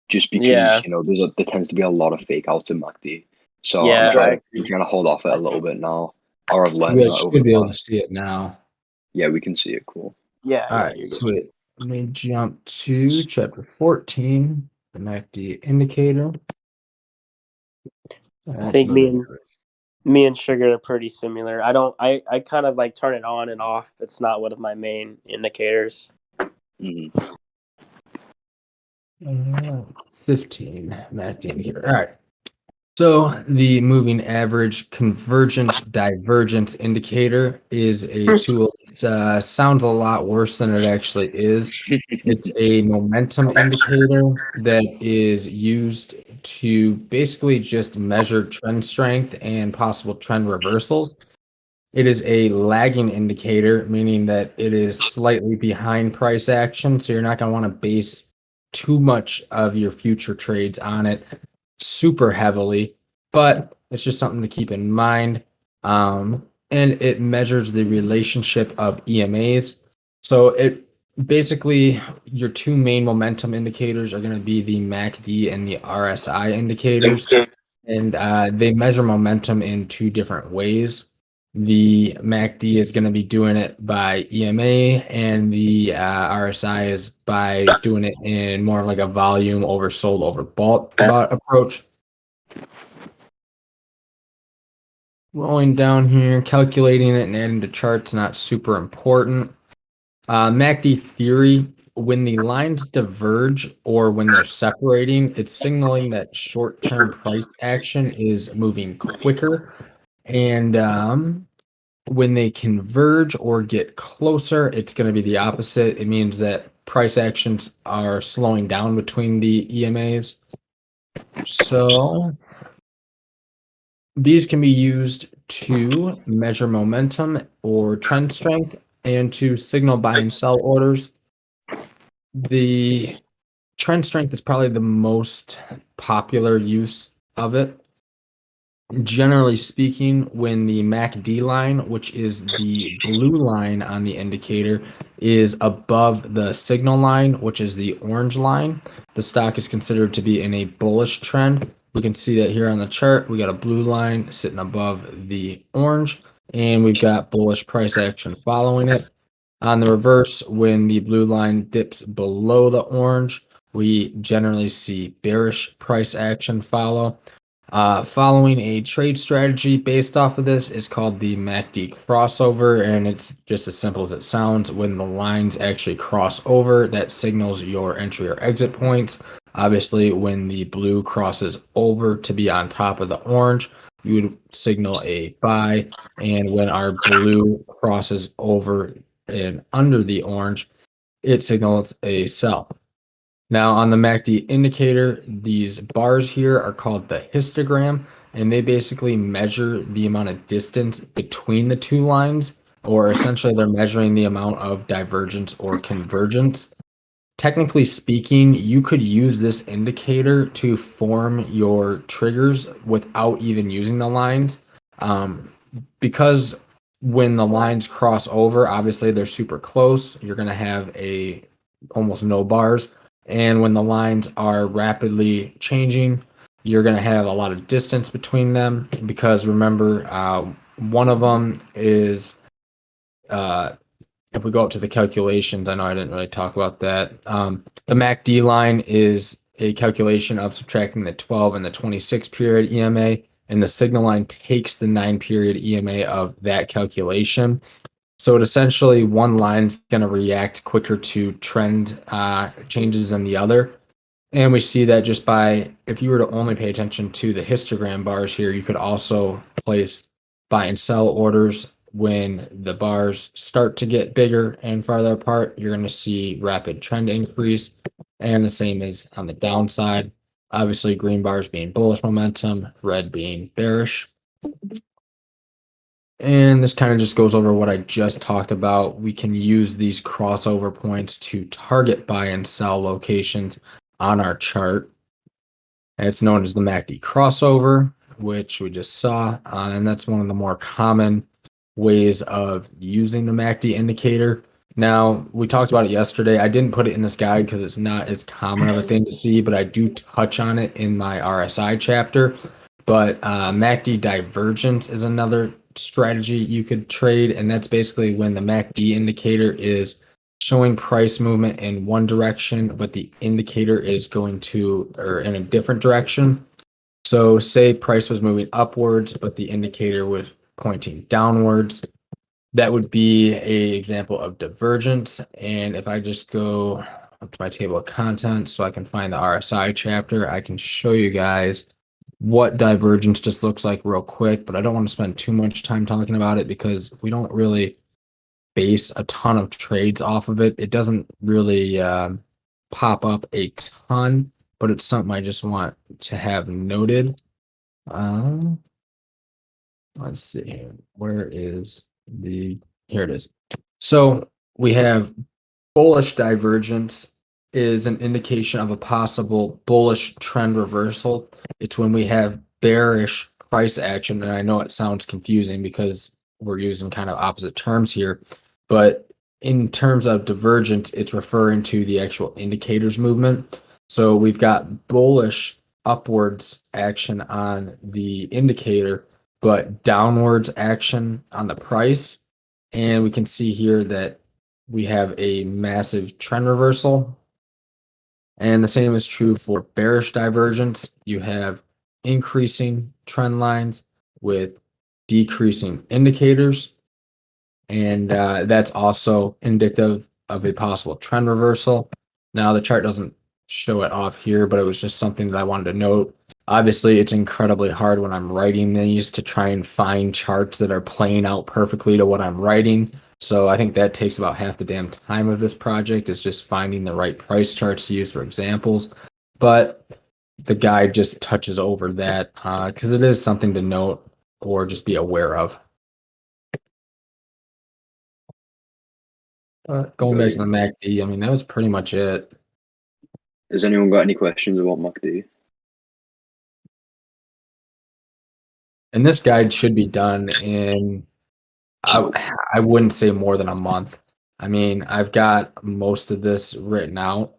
just because Yeah. there tends to be a lot of fake outs in MACD. So Yeah, I'm trying to hold off it a little bit now, or I've learned You that guys over should the be able to past. see it now. Yeah, we can see it. Cool. Yeah. All right, sweet. Let me jump to chapter 14, the MACD indicator. I think me and Sugar are pretty similar. I kind of like turn it on and off. It's not one of my main indicators. 15 MACD indicator. All right. So the moving average convergence divergence indicator is a tool. It sounds a lot worse than it actually is. It's a momentum indicator that is used to basically just measure trend strength and possible trend reversals. It is a lagging indicator, meaning that it is slightly behind price action. So you're not going to want to base too much of your future trades on it super heavily, but it's just something to keep in mind. And it measures the relationship of EMAs. So it basically, your two main momentum indicators are going to be the MACD and the RSI indicators. And they measure momentum in two different ways. The MACD is going to be doing it by EMA, and the RSI is by doing it in more of like a volume oversold over bought approach. Rolling down here, calculating it and adding to charts, not super important. MACD theory, when the lines diverge or when they're separating, it's signaling that short-term price action is moving quicker. And when they converge or get closer, it's going to be the opposite. It means that price actions are slowing down between the EMAs. So these can be used to measure momentum or trend strength and to signal buy and sell orders. The trend strength is probably the most popular use of it. Generally speaking, when the MACD line, which is the blue line on the indicator, is above the signal line, which is the orange line, the stock is considered to be in a bullish trend. We can see that here on the chart. We got a blue line sitting above the orange, and we've got bullish price action following it. On the reverse, when the blue line dips below the orange, we generally see bearish price action follow. Following a trade strategy based off of this is called the MACD crossover, and it's just as simple as it sounds. When the lines actually cross over, that signals your entry or exit points. Obviously, when the blue crosses over to be on top of the orange, you would signal a buy, and when our blue crosses over and under the orange, it signals a sell. Now on the MACD indicator, these bars here are called the histogram, and they basically measure the amount of distance between the two lines, or essentially they're measuring the amount of divergence or convergence. Technically speaking, you could use this indicator to form your triggers without even using the lines. Because when the lines cross over, obviously they're super close. You're going to have almost no bars. And when the lines are rapidly changing, you're going to have a lot of distance between them, because remember, one of them is, if we go up to the calculations, I know I didn't really talk about that. The MACD line is a calculation of subtracting the 12 and the 26 period EMA, and the signal line takes the 9 period EMA of that calculation. So it essentially, one line's going to react quicker to trend changes than the other. And we see that just by, if you were to only pay attention to the histogram bars here, you could also place buy and sell orders. When the bars start to get bigger and farther apart, you're going to see rapid trend increase. And the same is on the downside. Obviously, green bars being bullish momentum, red being bearish. And this kind of just goes over what I just talked about. We can use these crossover points to target buy and sell locations on our chart. And it's known as the MACD crossover, which we just saw. And that's one of the more common ways of using the MACD indicator. Now, we talked about it yesterday. I didn't put it in this guide because it's not as common of a thing to see, but I do touch on it in my RSI chapter. But MACD divergence is another strategy you could trade, and that's basically when the MACD indicator is showing price movement in one direction, but the indicator is going to, or in a different direction. So say price was moving upwards, but the indicator was pointing downwards. That would be an example of divergence. And if I just go up to my table of contents so I can find the RSI chapter, I can show you guys what divergence just looks like real quick, but I don't want to spend too much time talking about it because we don't really base a ton of trades off of it. It doesn't really pop up a ton, but it's something I just want to have noted. Let's see, where is here it is. So we have bullish divergence is an indication of a possible bullish trend reversal. It's when we have bearish price action, and I know it sounds confusing because we're using kind of opposite terms here, but in terms of divergence, it's referring to the actual indicator's movement. So we've got bullish upwards action on the indicator, but downwards action on the price. And we can see here that we have a massive trend reversal. And the same is true for bearish divergence. You have increasing trend lines with decreasing indicators. And that's also indicative of a possible trend reversal. Now, the chart doesn't show it off here, but it was just something that I wanted to note. Obviously, it's incredibly hard when I'm writing these to try and find charts that are playing out perfectly to what I'm writing. So I think that takes about half the damn time of this project is just finding the right price charts to use for examples. But the guide just touches over that because it is something to note or just be aware of. Going back to the MACD, I mean, that was pretty much it. Has anyone got any questions about MACD? And this guide should be done in, I wouldn't say more than a month. I mean, I've got most of this written out.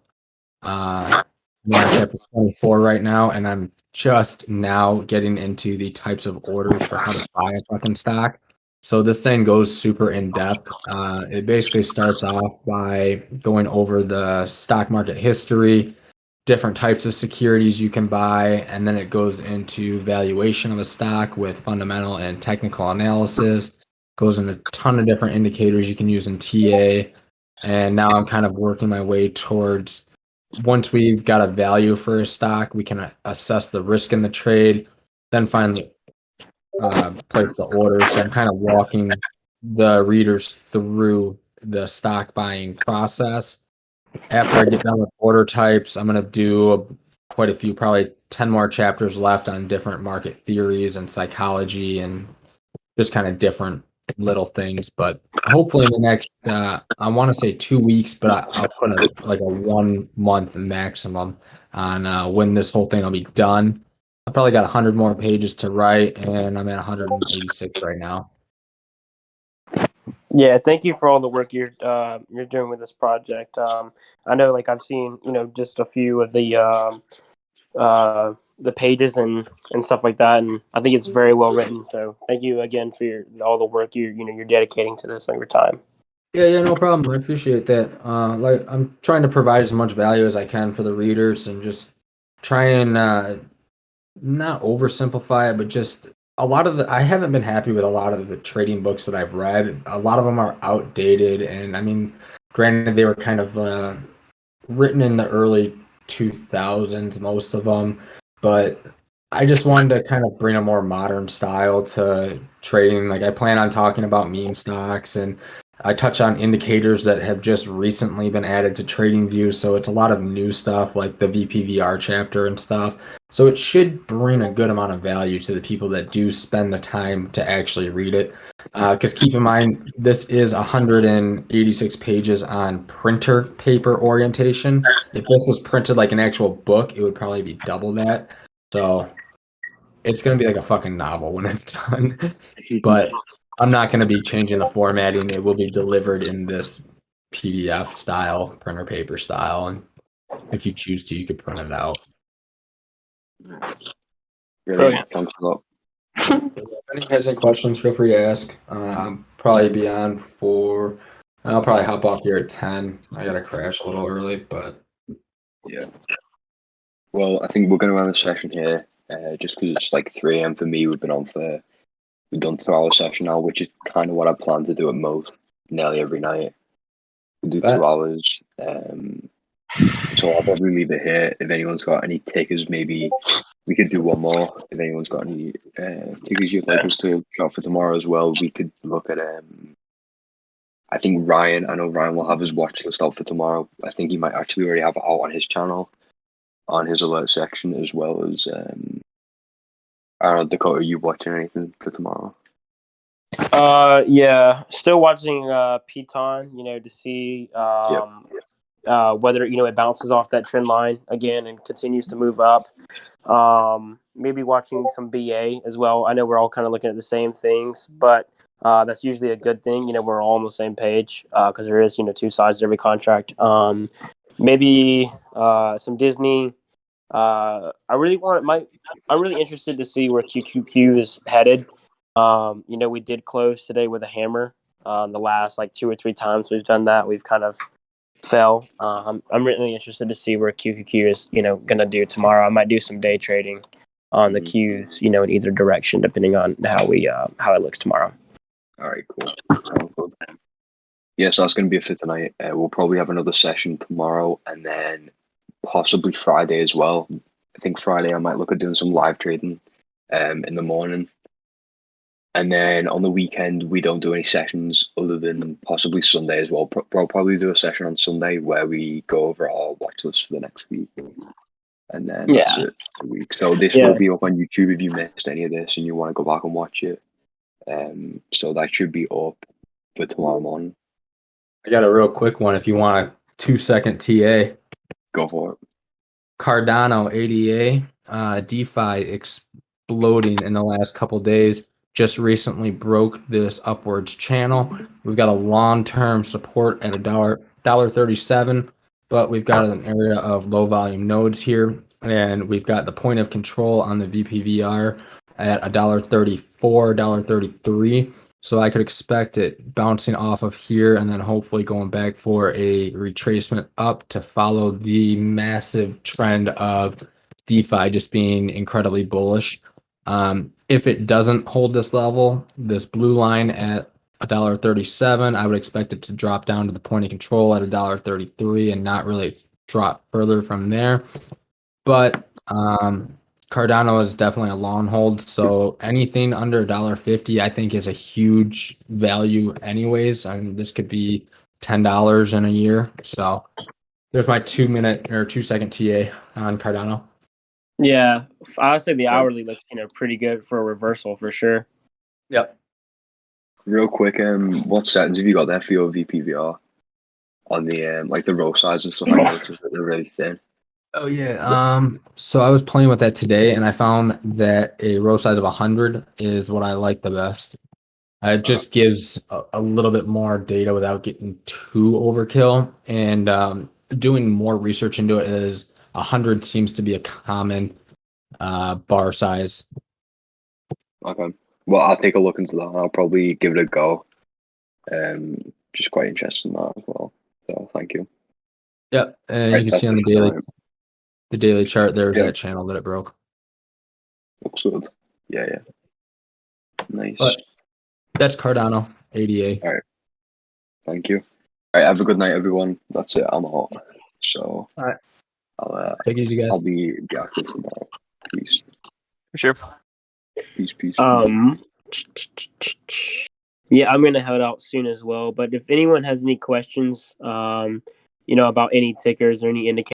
We're on chapter 24 right now, and I'm just now getting into the types of orders for how to buy a fucking stock. So this thing goes super in depth. It basically starts off by going over the stock market history, different types of securities you can buy, and then it goes into valuation of a stock with fundamental and technical analysis. Goes into a ton of different indicators you can use in TA. And now I'm kind of working my way towards, once we've got a value for a stock, we can assess the risk in the trade, then finally place the order. So I'm kind of walking the readers through the stock buying process. After I get done with order types, I'm going to do quite a few, probably 10 more chapters left on different market theories and psychology and just kind of different little things. But hopefully in the next, I want to say 2 weeks, but I'll put like a 1 month maximum on when this whole thing will be done. I probably got 100 more pages to write, and I'm at 186 right now. Yeah, thank you for all the work you're doing with this project. I know, like, I've seen, just a few of the pages and stuff like that, and I think it's very well written. So thank you again for all the work you're dedicating to this over time. Yeah, no problem. I appreciate that. Like, I'm trying to provide as much value as I can for the readers and just try and not oversimplify it, but just a lot of I haven't been happy with a lot of the trading books that I've read. A lot of them are outdated, and I mean, granted, they were kind of written in the early 2000s, most of them, but I just wanted to kind of bring a more modern style to trading. Like, I plan on talking about meme stocks, and I touch on indicators that have just recently been added to TradingView. So it's a lot of new stuff like the VPVR chapter and stuff. So it should bring a good amount of value to the people that do spend the time to actually read it. Because keep in mind, this is 186 pages on printer paper orientation. If this was printed like an actual book, it would probably be double that. So it's going to be like a fucking novel when it's done. But I'm not going to be changing the formatting. It will be delivered in this PDF style, printer paper style. And if you choose to, you could print it out. Brilliant. Thanks a lot. If anyone has any questions, feel free to ask. I'll probably be on for, I'll probably hop off here at 10. I got to crash a little early, but. Yeah. Well, I think we're going to end the session here just because it's like 3 a.m. for me. We've done 2-hour session now, which is kind of what I plan to do at most, nearly every night. We'll do 2 hours. So I'll probably leave it here. If anyone's got any takers, maybe we could do one more. If anyone's got any takers you'd like us to drop for tomorrow as well, we could look at I think I know Ryan will have his watch list out for tomorrow. I think he might actually already have it out on his channel, on his alert section, as well as I don't know, Dakota, are you watching anything for tomorrow? Yeah, still watching Piton, to see whether it bounces off that trend line again and continues to move up. Maybe watching some BA as well. I know we're all kind of looking at the same things, but that's usually a good thing. We're all on the same page because there is 2 sides to every contract. Maybe some Disney. I'm really interested to see where QQQ is headed. We did close today with a hammer. The last like 2 or 3 times we've done that, we've kind of fell. I'm really interested to see where QQQ is, going to do tomorrow. I might do some day trading on the Qs, in either direction, depending on how it looks tomorrow. All right, cool. Sounds good. Yeah, so that's going to be it for tonight. We'll probably have another session tomorrow and then possibly Friday as well. I think Friday I might look at doing some live trading in the morning. And then on the weekend, we don't do any sessions other than possibly Sunday as well. We'll probably do a session on Sunday where we go over our watch list for the next week. And then that's it for the week. So this will be up on YouTube if you missed any of this and you want to go back and watch it. So that should be up for tomorrow morning. I got a real quick one if you want a 2-second TA. Go for it. Cardano ADA, DeFi exploding in the last couple days. Just recently broke this upwards channel. We've got a long-term support at $1.37, but we've got an area of low volume nodes here, and we've got the point of control on the VPVR at $1.34, $1.33. So I could expect it bouncing off of here and then hopefully going back for a retracement up to follow the massive trend of DeFi just being incredibly bullish. If it doesn't hold this level, this blue line at $1.37, I would expect it to drop down to the point of control at $1.33 and not really drop further from there. But Cardano is definitely a long hold, so anything under $1.50 I think is a huge value anyways. I mean, this could be $10 in a year. So there's my 2-minute or 2-second TA on Cardano. Yeah, I would say the hourly looks pretty good for a reversal for sure. Yep. Real quick, what settings have you got there for your VPVR on the like the row size and stuff? I noticed that they're really thin. Oh yeah. So I was playing with that today, and I found that a row size of 100 is what I like the best. It just gives a little bit more data without getting too overkill. And doing more research into it is 100 seems to be a common bar size. Okay. Well, I'll take a look into that. I'll probably give it a go. Just quite interested in that as well. So thank you. Yep. And you can see on the daily chart, there's that channel that it broke. Looks good. Yeah. Nice. But that's Cardano ADA. All right. Thank you. All right. Have a good night, everyone. That's it. I'm out. So all right. I'll take it easy, guys. I'll be active tomorrow. Peace. For sure. Peace. Yeah, I'm gonna head out soon as well. But if anyone has any questions, about any tickers or any indicators